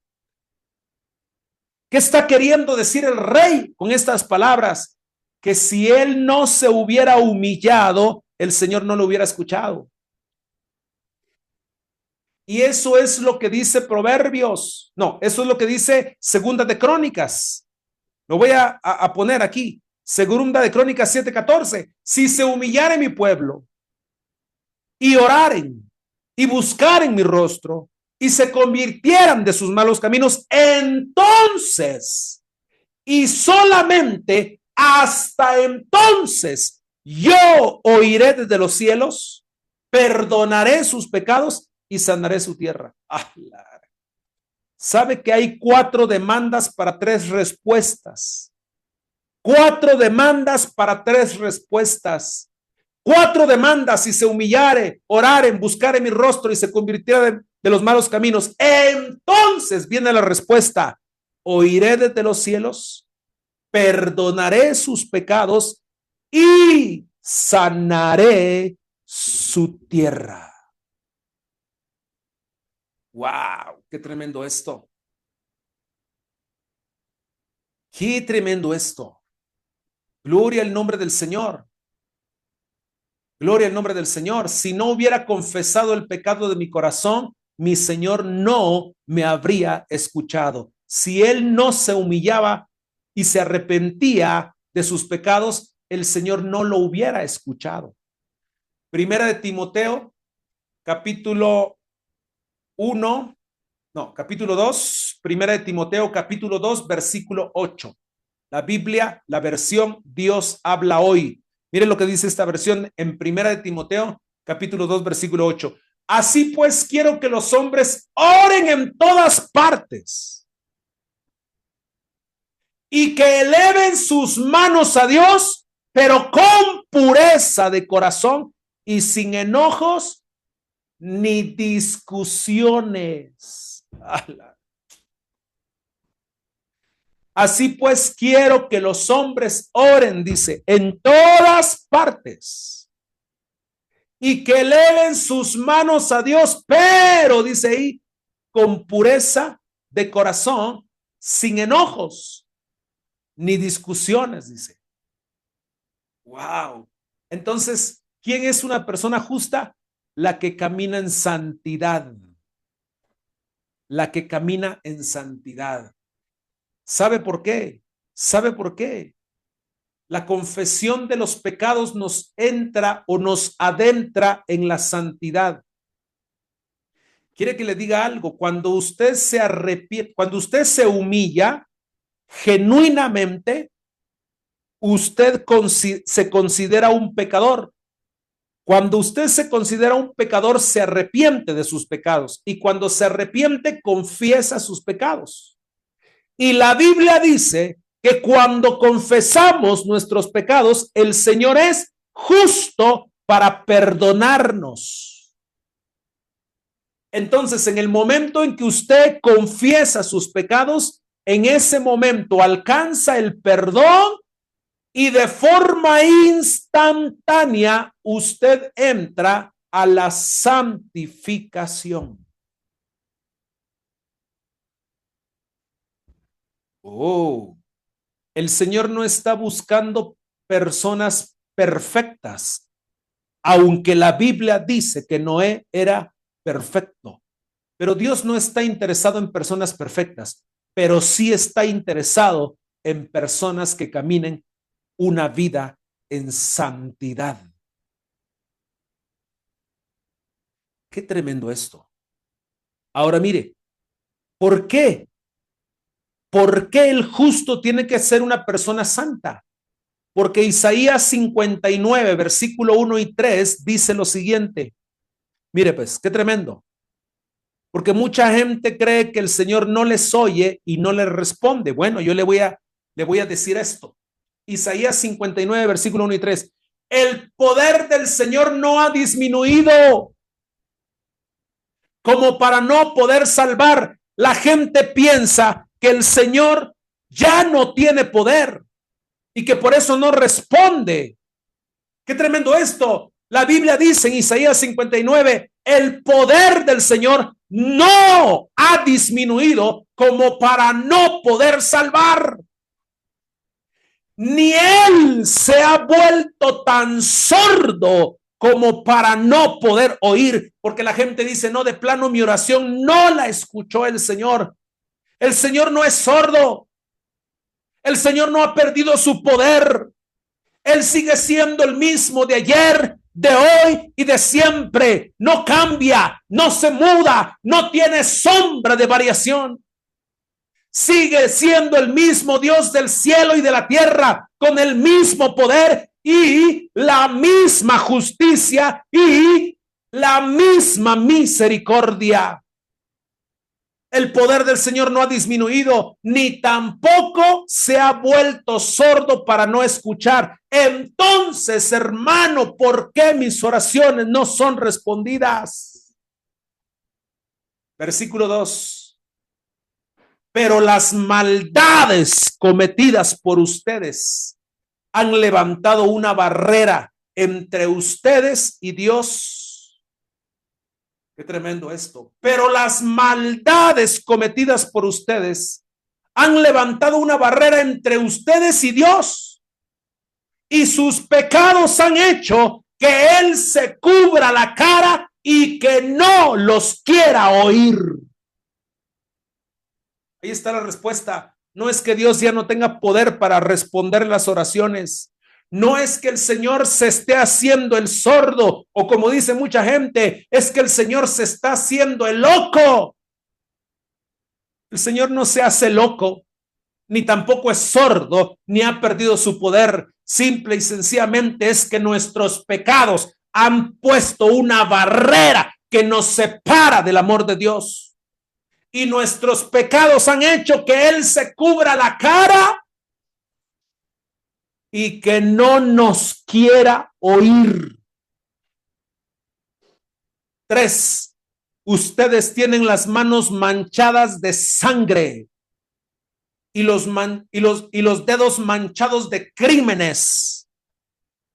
¿Qué está queriendo decir el rey con estas palabras? Que si él no se hubiera humillado, el Señor no lo hubiera escuchado. Y eso es lo que dice Proverbios. No, eso es lo que dice Segunda de Crónicas. Lo voy a poner aquí. Segunda de Crónicas 7:14. Si se humillare mi pueblo y oraren y buscaren mi rostro y se convirtieran de sus malos caminos, entonces y solamente hasta entonces yo oiré desde los cielos, perdonaré sus pecados y sanaré su tierra. ¿Sabe que hay 4 demandas para 3 respuestas? 4 demandas para 3 respuestas. 4 demandas: si se humillare, oraren, buscare mi rostro y se convirtiera de los malos caminos. Entonces viene la respuesta: oiré desde los cielos, perdonaré sus pecados y sanaré su tierra. Wow, qué tremendo esto. Qué tremendo esto. Gloria al nombre del Señor. Gloria al nombre del Señor. Si no hubiera confesado el pecado de mi corazón, mi Señor no me habría escuchado. Si Él no se humillaba y se arrepentía de sus pecados, el Señor no lo hubiera escuchado. Primera de Timoteo, capítulo 1, no, capítulo 2, primera de Timoteo, capítulo 2, versículo 8. La Biblia, la versión Dios habla hoy. Miren lo que dice esta versión en primera de Timoteo, capítulo 2, versículo 8. Así pues, quiero que los hombres oren en todas partes y que eleven sus manos a Dios, pero con pureza de corazón y sin enojos ni discusiones. Así pues, quiero que los hombres oren, dice, en todas partes y que eleven sus manos a Dios, pero, dice ahí, con pureza de corazón, sin enojos ni discusiones, dice. Wow. Entonces, ¿quién es una persona justa? La que camina en santidad. La que camina en santidad. ¿Sabe por qué? ¿Sabe por qué? La confesión de los pecados nos entra o nos adentra en la santidad. Quiere que le diga algo, cuando usted se arrepiente, cuando usted se humilla genuinamente, usted se considera un pecador. Cuando usted se considera un pecador, se arrepiente de sus pecados y cuando se arrepiente, confiesa sus pecados. Y la Biblia dice que cuando confesamos nuestros pecados, el Señor es justo para perdonarnos. Entonces, en el momento en que usted confiesa sus pecados, en ese momento alcanza el perdón y de forma instantánea usted entra a la santificación. Oh, el Señor no está buscando personas perfectas, aunque la Biblia dice que Noé era perfecto. Pero Dios no está interesado en personas perfectas, pero sí está interesado en personas que caminen una vida en santidad. Qué tremendo esto. Ahora mire, ¿por qué? ¿Por qué el justo tiene que ser una persona santa? Porque Isaías 59, versículo 1 y 3 dice lo siguiente. Mire pues, qué tremendo. Porque mucha gente cree que el Señor no les oye y no les responde. Bueno, yo le voy a decir esto. Isaías 59, versículo 1 y 3. El poder del Señor no ha disminuido como para no poder salvar. La gente piensa que el Señor ya no tiene poder y que por eso no responde. Qué tremendo esto. La Biblia dice en Isaías 59, el poder del Señor no ha disminuido como para no poder salvar. Ni Él se ha vuelto tan sordo como para no poder oír, porque la gente dice, no, de plano mi oración no la escuchó el Señor. El Señor no es sordo. El Señor no ha perdido su poder. Él sigue siendo el mismo de ayer, de hoy y de siempre. No cambia, no se muda, no tiene sombra de variación. Sigue siendo el mismo Dios del cielo y de la tierra, con el mismo poder y la misma justicia y la misma misericordia. El poder del Señor no ha disminuido, ni tampoco se ha vuelto sordo para no escuchar. Entonces, hermano, ¿por qué mis oraciones no son respondidas? Versículo 2. Pero las maldades cometidas por ustedes han levantado una barrera entre ustedes y Dios. Qué tremendo esto. Pero las maldades cometidas por ustedes han levantado una barrera entre ustedes y Dios, y sus pecados han hecho que Él se cubra la cara y que no los quiera oír. Ahí está la respuesta. No es que Dios ya no tenga poder para responder las oraciones. No es que el Señor se esté haciendo el sordo, o como dice mucha gente, es que el Señor se está haciendo el loco. El Señor no se hace loco, ni tampoco es sordo, ni ha perdido su poder. Simple y sencillamente es que nuestros pecados han puesto una barrera que nos separa del amor de Dios. Y nuestros pecados han hecho que Él se cubra la cara y que no nos quiera oír. 3. Ustedes tienen las manos manchadas de sangre y los dedos manchados de crímenes.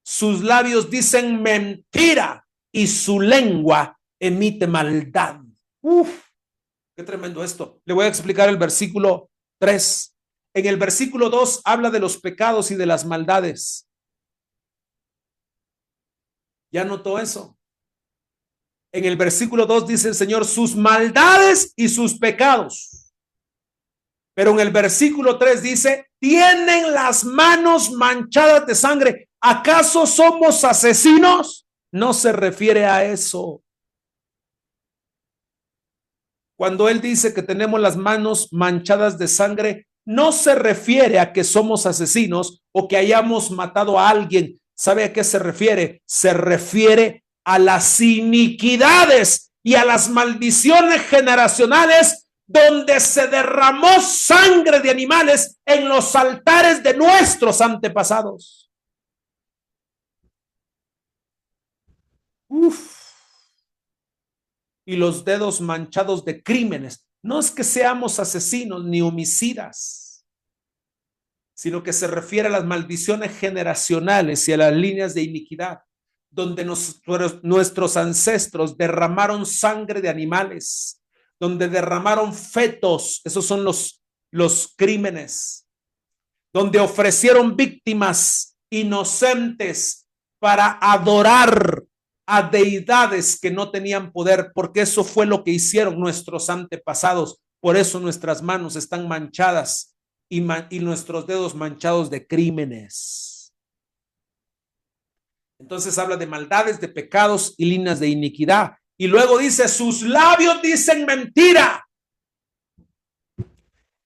Sus labios dicen mentira y su lengua emite maldad. Uf, qué tremendo esto. Le voy a explicar el versículo 3. En el versículo 2 habla de los pecados y de las maldades. ¿Ya notó eso? En el versículo 2 dice el Señor sus maldades y sus pecados. Pero en el versículo 3 dice, tienen las manos manchadas de sangre. ¿Acaso somos asesinos? No se refiere a eso. Cuando Él dice que tenemos las manos manchadas de sangre, no se refiere a que somos asesinos o que hayamos matado a alguien. ¿Sabe a qué se refiere? Se refiere a las iniquidades y a las maldiciones generacionales donde se derramó sangre de animales en los altares de nuestros antepasados. Uf. Y los dedos manchados de crímenes. No es que seamos asesinos ni homicidas, sino que se refiere a las maldiciones generacionales y a las líneas de iniquidad, donde nuestros ancestros derramaron sangre de animales, donde derramaron fetos, esos son los crímenes, donde ofrecieron víctimas inocentes para adorar a deidades que no tenían poder, porque eso fue lo que hicieron nuestros antepasados. Por eso nuestras manos están manchadas y nuestros dedos manchados de crímenes. Entonces habla de maldades, de pecados y líneas de iniquidad. Y luego dice, sus labios dicen mentira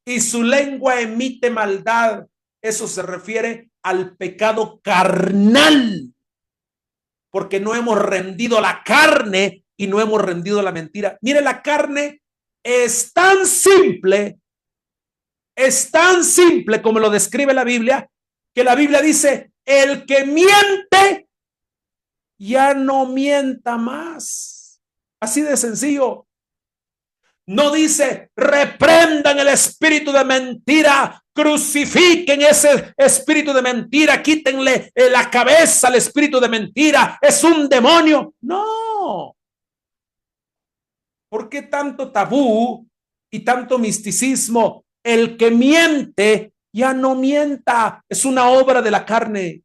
y su lengua emite maldad. Eso se refiere al pecado carnal, porque no hemos rendido la carne y no hemos rendido la mentira. Mire, la carne es tan simple como lo describe la Biblia, que la Biblia dice, el que miente, ya no mienta más. Así de sencillo. No dice, reprendan el espíritu de mentira, crucifiquen ese espíritu de mentira, quítenle la cabeza al espíritu de mentira, es un demonio. No. ¿Por qué tanto tabú y tanto misticismo? El que miente ya no mienta, es una obra de la carne.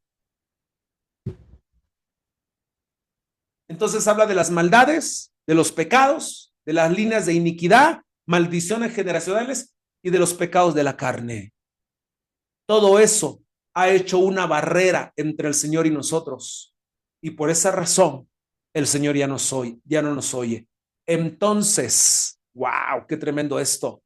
Entonces habla de las maldades, de los pecados, de las líneas de iniquidad, maldiciones generacionales y de los pecados de la carne. Todo eso ha hecho una barrera entre el Señor y nosotros. Y por esa razón, el Señor ya no nos oye. Entonces, wow, qué tremendo esto.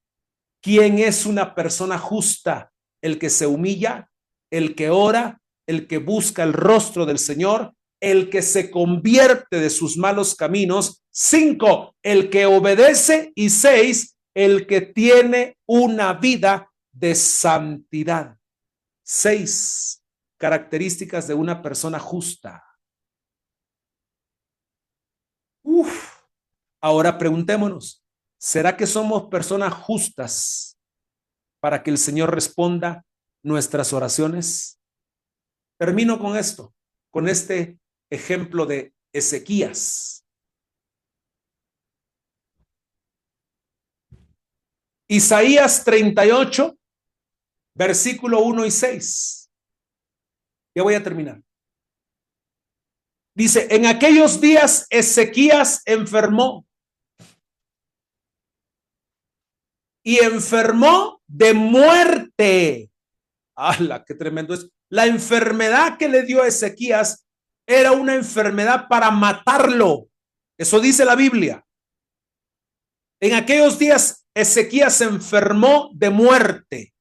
¿Quién es una persona justa? El que se humilla, el que ora, el que busca el rostro del Señor, el que se convierte de sus malos caminos. 5, el que obedece. Y 6, el que tiene una vida de santidad. 6 características de una persona justa. Ahora preguntémonos, ¿será que somos personas justas para que el Señor responda nuestras oraciones? Termino con esto, con este ejemplo de Ezequías. Isaías 38, versículo 1 y 6. Ya voy a terminar. Dice, en aquellos días Ezequías enfermó. Y enfermó de muerte. ¡Hala, qué tremendo es! La enfermedad que le dio a Ezequías era una enfermedad para matarlo. Eso dice la Biblia. En aquellos días Ezequías se enfermó de muerte.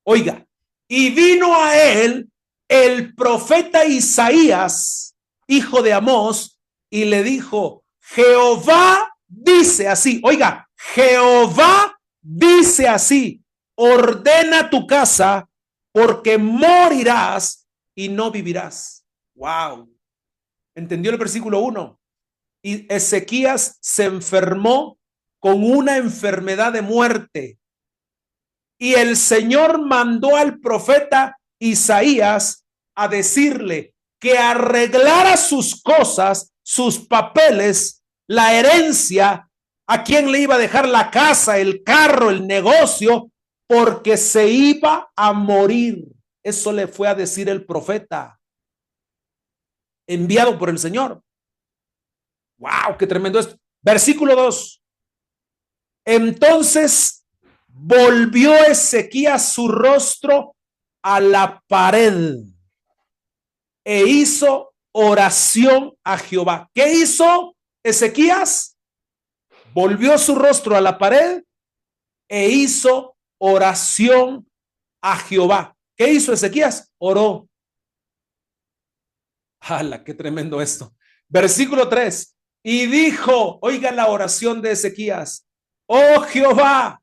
Oiga, y vino a él el profeta Isaías, hijo de Amós, y le dijo, Jehová dice así, oiga, Jehová dice así, ordena tu casa porque morirás y no vivirás. Wow. ¿Entendió el versículo 1? Y Ezequías se enfermó con una enfermedad de muerte. Y el Señor mandó al profeta Isaías a decirle que arreglara sus cosas, sus papeles, la herencia, a quién le iba a dejar la casa, el carro, el negocio, porque se iba a morir. Eso le fue a decir el profeta, enviado por el Señor. ¡Wow! ¡Qué tremendo esto! Versículo 2. Entonces volvió Ezequías su rostro a la pared e hizo oración a Jehová. ¿Qué hizo Ezequías? Volvió su rostro a la pared e hizo oración a Jehová. ¿Qué hizo Ezequías? Oró. ¡Hala, qué tremendo esto! Versículo 3. Y dijo, oigan la oración de Ezequías, oh Jehová,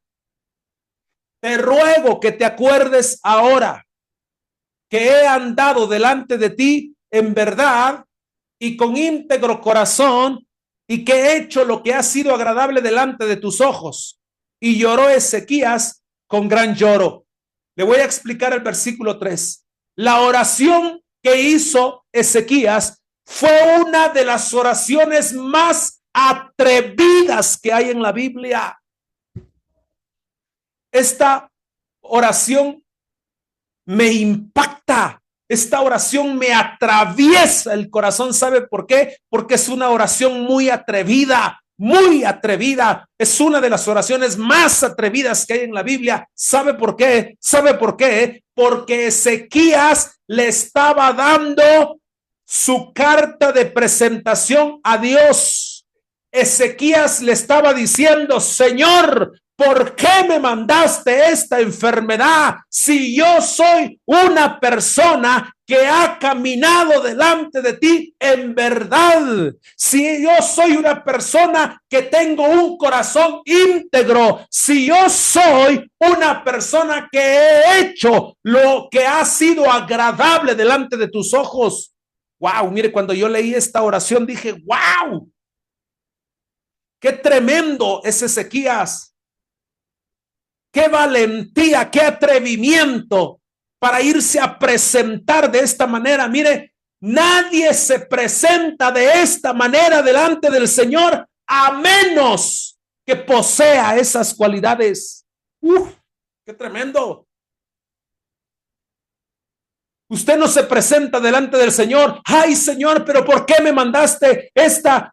te ruego que te acuerdes ahora que he andado delante de ti en verdad y con íntegro corazón y que he hecho lo que ha sido agradable delante de tus ojos. Y lloró Ezequías con gran lloro. Le voy a explicar el versículo 3. La oración que hizo Ezequías fue una de las oraciones más atrevidas que hay en la Biblia. Esta oración me impacta. Esta oración me atraviesa el corazón. ¿Sabe por qué? Porque es una oración muy atrevida, muy atrevida. Es una de las oraciones más atrevidas que hay en la Biblia. ¿Sabe por qué? ¿Sabe por qué? Porque Ezequías le estaba dando su carta de presentación a Dios. Ezequías le estaba diciendo, Señor, ¿por qué me mandaste esta enfermedad si yo soy una persona que ha caminado delante de ti en verdad? Si yo soy una persona que tengo un corazón íntegro, si yo soy una persona que he hecho lo que ha sido agradable delante de tus ojos. Wow, mire, cuando yo leí esta oración dije, wow, qué tremendo es Ezequías. Qué valentía, qué atrevimiento para irse a presentar de esta manera. Mire, nadie se presenta de esta manera delante del Señor a menos que posea esas cualidades. Qué tremendo. Usted no se presenta delante del Señor. Ay, Señor, pero ¿por qué me mandaste esta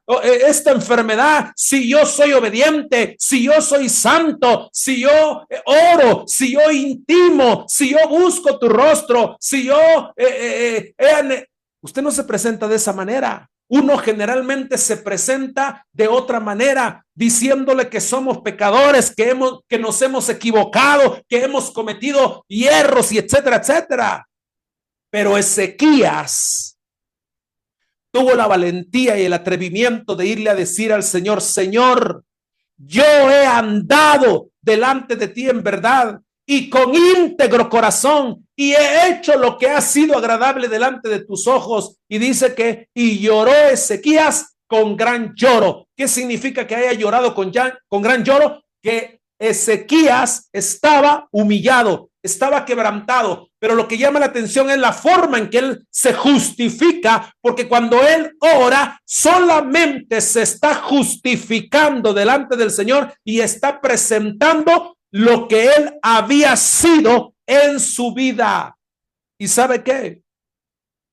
enfermedad? Si yo soy obediente, si yo soy santo, si yo oro, si yo intimo, si yo busco tu rostro, si yo... Usted no se presenta de esa manera. Uno generalmente se presenta de otra manera, diciéndole que somos pecadores, que nos hemos equivocado, que hemos cometido hierros y etcétera, etcétera. Pero Ezequías tuvo la valentía y el atrevimiento de irle a decir al Señor, Señor, yo he andado delante de ti en verdad y con íntegro corazón y he hecho lo que ha sido agradable delante de tus ojos. Y dice que, y lloró Ezequías con gran lloro. ¿Qué significa que haya llorado con gran lloro? Que Ezequías estaba humillado, estaba quebrantado, pero lo que llama la atención es la forma en que él se justifica, porque cuando él ora, solamente se está justificando delante del Señor y está presentando lo que él había sido en su vida. ¿Y sabe qué?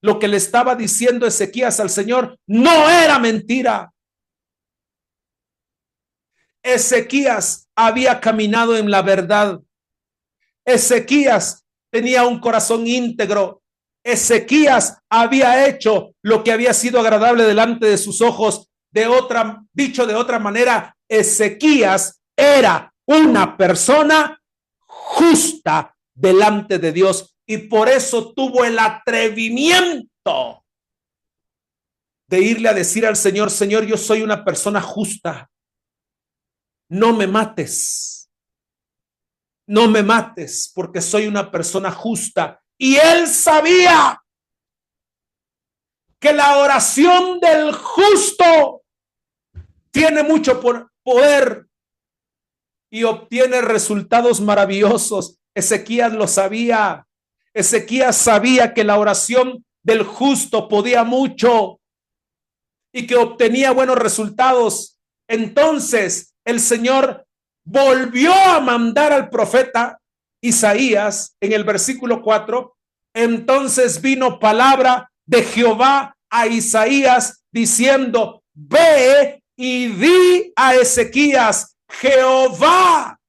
Lo que le estaba diciendo Ezequías al Señor no era mentira. Ezequías había caminado en la verdad. Ezequías tenía un corazón íntegro. Ezequías había hecho lo que había sido agradable delante de sus ojos. Dicho de otra manera, Ezequías era una persona justa delante de Dios y por eso tuvo el atrevimiento de irle a decir al Señor: Señor, yo soy una persona justa, no me mates, no me mates, porque soy una persona justa. Y él sabía que la oración del justo tiene mucho poder y obtiene resultados maravillosos. Ezequías lo sabía. Ezequías sabía que la oración del justo podía mucho y que obtenía buenos resultados. Entonces el Señor volvió a mandar al profeta Isaías en el versículo 4. Entonces vino palabra de Jehová a Isaías diciendo: ve y di a Ezequías: Jehová,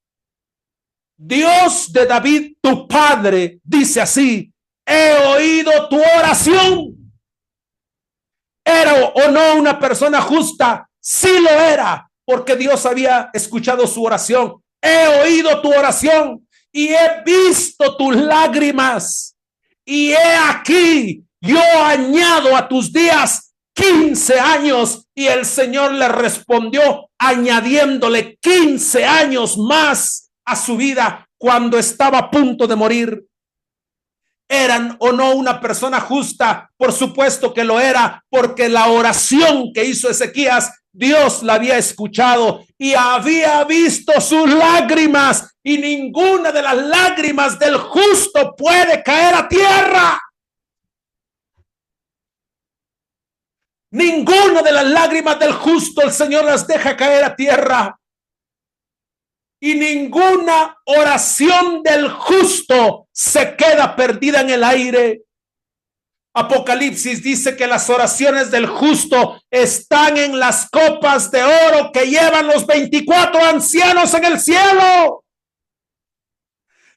Dios de David tu padre, dice así: he oído tu oración. ¿Era o no una persona justa? Sí lo era, porque Dios había escuchado su oración. He oído tu oración y he visto tus lágrimas. Y he aquí, yo añado a tus días 15 años. Y el Señor le respondió añadiéndole 15 años más a su vida cuando estaba a punto de morir. ¿Eran o no una persona justa? Por supuesto que lo era, porque la oración que hizo Ezequías, Dios la había escuchado y había visto sus lágrimas, y ninguna de las lágrimas del justo puede caer a tierra. Ninguna de las lágrimas del justo el Señor las deja caer a tierra. Y ninguna oración del justo se queda perdida en el aire. Apocalipsis dice que las oraciones del justo están en las copas de oro que llevan los 24 ancianos en el cielo.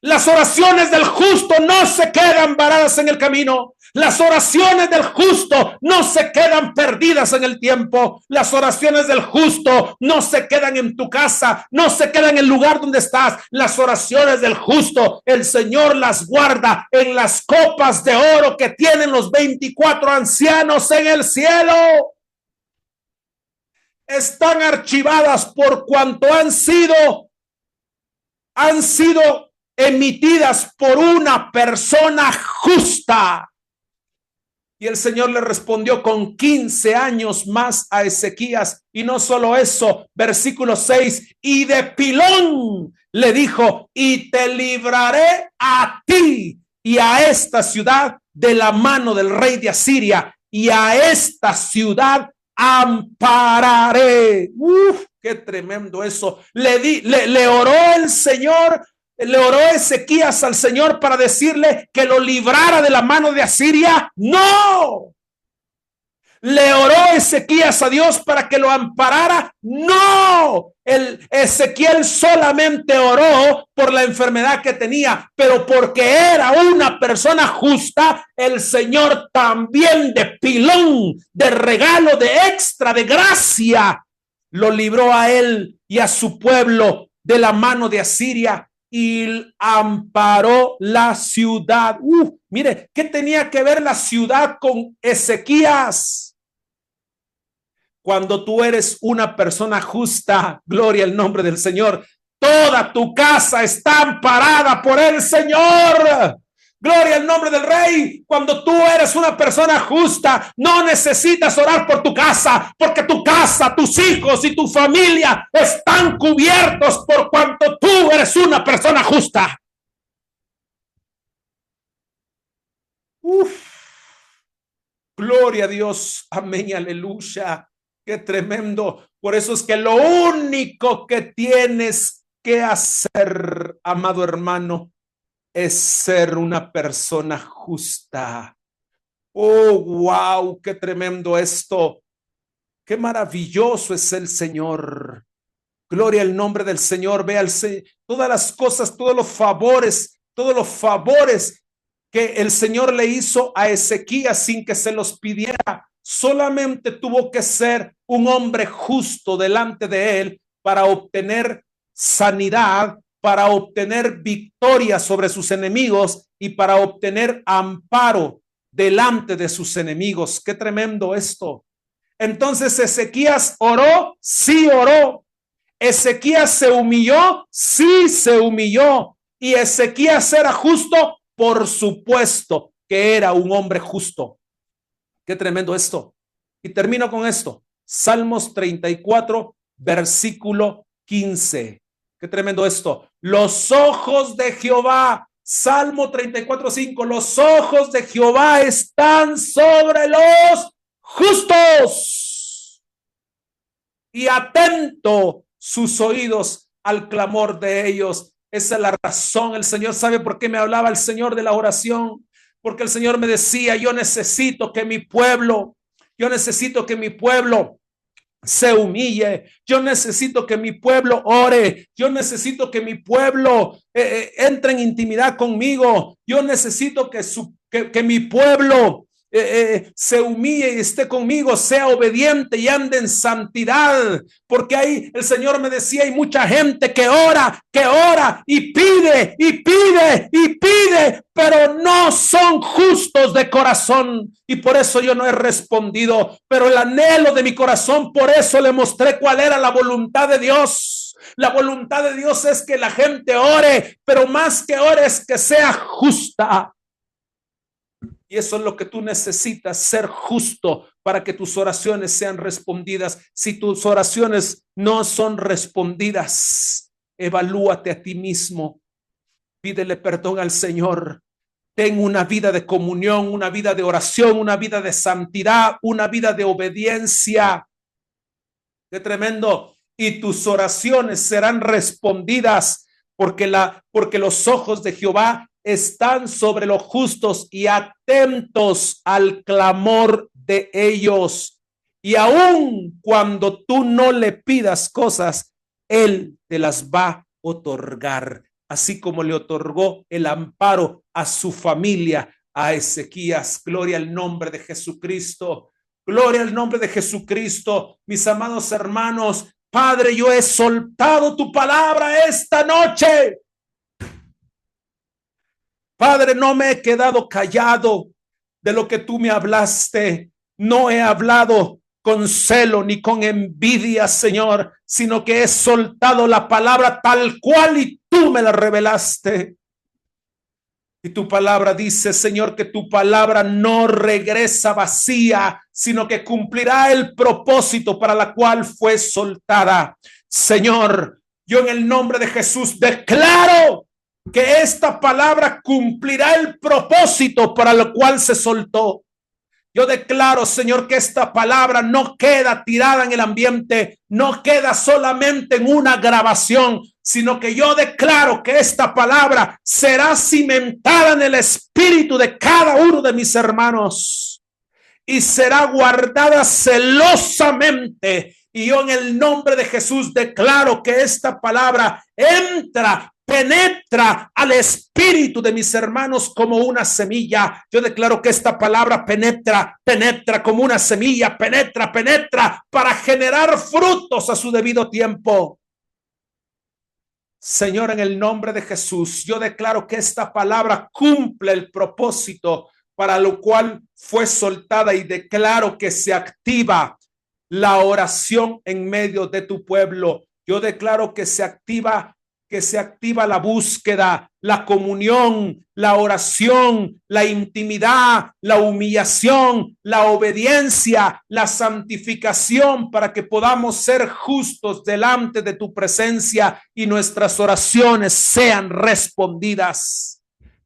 Las oraciones del justo no se quedan varadas en el camino. Las oraciones del justo no se quedan perdidas en el tiempo. Las oraciones del justo no se quedan en tu casa, no se quedan en el lugar donde estás. Las oraciones del justo, el Señor las guarda en las copas de oro que tienen los 24 ancianos en el cielo. Están archivadas por cuanto han sido emitidas por una persona justa. Y el Señor le respondió con 15 años más a Ezequías. Y no solo eso, versículo 6, y de pilón le dijo: y te libraré a ti y a esta ciudad de la mano del rey de Asiria, y a esta ciudad ampararé. Qué tremendo eso. Le oró el Señor. ¿Le oró Ezequías al Señor para decirle que lo librara de la mano de Asiria? No. ¿Le oró Ezequías a Dios para que lo amparara? No. Ezequiel solamente oró por la enfermedad que tenía, pero porque era una persona justa, el Señor también de pilón, de regalo, de extra, de gracia, lo libró a él y a su pueblo de la mano de Asiria. Y amparó la ciudad. Mire, ¿qué tenía que ver la ciudad con Ezequías? Cuando tú eres una persona justa, gloria al nombre del Señor, toda tu casa está amparada por el Señor. Gloria al nombre del Rey. Cuando tú eres una persona justa, no necesitas orar por tu casa, porque tu casa, tus hijos y tu familia están cubiertos por cuanto tú eres una persona justa. Gloria a Dios. Amén y aleluya. Qué tremendo. Por eso es que lo único que tienes qué hacer, amado hermano, es ser una persona justa. Oh, wow, qué tremendo esto. Qué maravilloso es el Señor. Gloria al nombre del Señor. Ve al Señor, todas las cosas, todos los favores que el Señor le hizo a Ezequías sin que se los pidiera. Solamente tuvo que ser un hombre justo delante de él para obtener sanidad, para obtener victoria sobre sus enemigos y para obtener amparo delante de sus enemigos. Qué tremendo esto. Entonces Ezequías oró, sí oró. Ezequías se humilló, sí se humilló. Y Ezequías era justo, por supuesto que era un hombre justo. Qué tremendo esto. Y termino con esto. Salmos 34, versículo 15. Qué tremendo esto. Los ojos de Jehová, Salmo 34, 5. Los ojos de Jehová están sobre los justos y atento sus oídos al clamor de ellos. Esa es la razón. El Señor sabe por qué me hablaba el Señor de la oración. Porque el Señor me decía, yo necesito que mi pueblo se humille, yo necesito que mi pueblo ore, yo necesito que mi pueblo entre en intimidad conmigo, yo necesito que mi pueblo se humille y esté conmigo, sea obediente y ande en santidad, porque ahí el Señor me decía, hay mucha gente que ora y pide y pide y pide, pero no son justos de corazón, y por eso yo no he respondido. Pero el anhelo de mi corazón, por eso le mostré cuál era la voluntad de Dios. La voluntad de Dios es que la gente ore, pero más que ore es que sea justa. Y eso es lo que tú necesitas, ser justo para que tus oraciones sean respondidas. Si tus oraciones no son respondidas, evalúate a ti mismo. Pídele perdón al Señor. Ten una vida de comunión, una vida de oración, una vida de santidad, una vida de obediencia. Qué tremendo. Y tus oraciones serán respondidas porque los ojos de Jehová están sobre los justos y atentos al clamor de ellos. Y aun cuando tú no le pidas cosas, Él te las va a otorgar, así como le otorgó el amparo a su familia, a Ezequías. Gloria al nombre de Jesucristo. Gloria al nombre de Jesucristo. Mis amados hermanos, Padre, yo he soltado tu palabra esta noche. Padre, no me he quedado callado de lo que tú me hablaste. No he hablado con celo ni con envidia, Señor, sino que he soltado la palabra tal cual y tú me la revelaste. Y tu palabra dice, Señor, que tu palabra no regresa vacía, sino que cumplirá el propósito para la cual fue soltada. Señor, yo en el nombre de Jesús declaro que esta palabra cumplirá el propósito para el cual se soltó. Yo declaro, Señor, que esta palabra no queda tirada en el ambiente, no queda solamente en una grabación, sino que yo declaro que esta palabra será cimentada en el espíritu de cada uno de mis hermanos y será guardada celosamente. Y yo en el nombre de Jesús declaro que esta palabra penetra al espíritu de mis hermanos como una semilla. Yo declaro que esta palabra penetra como una semilla, penetra para generar frutos a su debido tiempo. Señor, en el nombre de Jesús, yo declaro que esta palabra cumple el propósito para lo cual fue soltada y declaro que se activa la oración en medio de tu pueblo. Yo declaro que se activa la búsqueda, la comunión, la oración, la intimidad, la humillación, la obediencia, la santificación para que podamos ser justos delante de tu presencia y nuestras oraciones sean respondidas.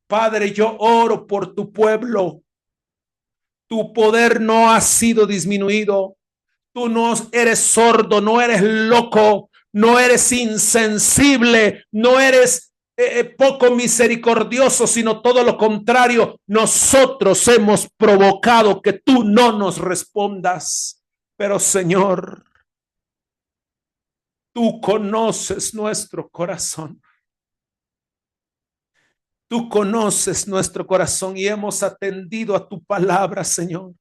Padre, yo oro por tu pueblo. Tu poder no ha sido disminuido. Tú no eres sordo, no eres loco. no eres insensible, no eres poco misericordioso, sino todo lo contrario. Nosotros hemos provocado que tú no nos respondas. Pero Señor, tú conoces nuestro corazón. Tú conoces nuestro corazón y hemos atendido a tu palabra, Señor.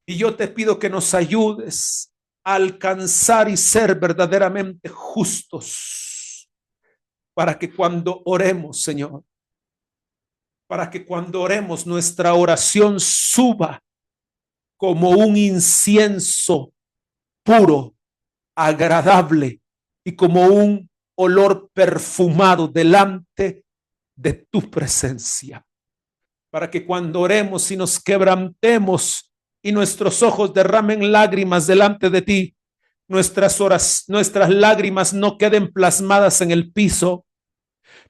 Y yo te pido que nos ayudes a alcanzar y ser verdaderamente justos para que cuando oremos, Señor, para que cuando oremos nuestra oración suba como un incienso puro, agradable y como un olor perfumado delante de tu presencia. Para que cuando oremos y nos quebrantemos y nuestros ojos derramen lágrimas delante de ti, nuestras lágrimas no queden plasmadas en el piso,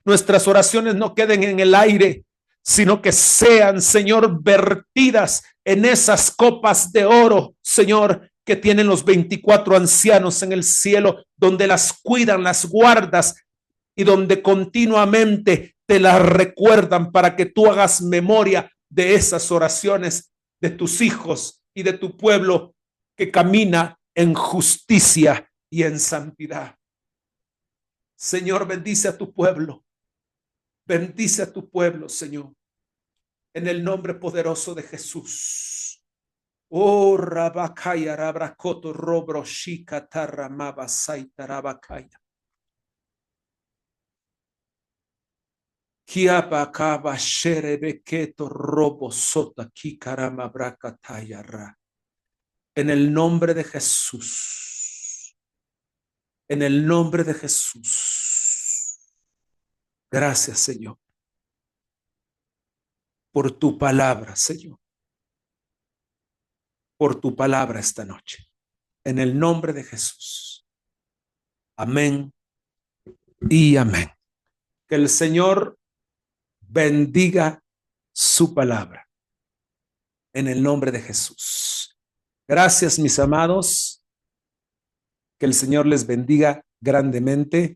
nuestras oraciones no queden en el aire, sino que sean, Señor, vertidas en esas copas de oro, Señor, que tienen los 24 ancianos en el cielo, donde las cuidan, las guardas y donde continuamente te las recuerdan para que tú hagas memoria de esas oraciones de tus hijos y de tu pueblo que camina en justicia y en santidad. Señor, bendice a tu pueblo. Bendice a tu pueblo, Señor, en el nombre poderoso de Jesús. Oh, Rabakaya, Rabrakoto, Robro, Shika, Tarramaba, Saita, Rabakaya. Kiabakaba, Sherebeketo, Robo, Sota, Kikarama, Brakatayara. En el nombre de Jesús. En el nombre de Jesús. Gracias, Señor, por tu palabra, Señor. Por tu palabra esta noche. En el nombre de Jesús. Amén y amén. Que el Señor bendiga su palabra. En el nombre de Jesús. Gracias, mis amados. Que el Señor les bendiga grandemente.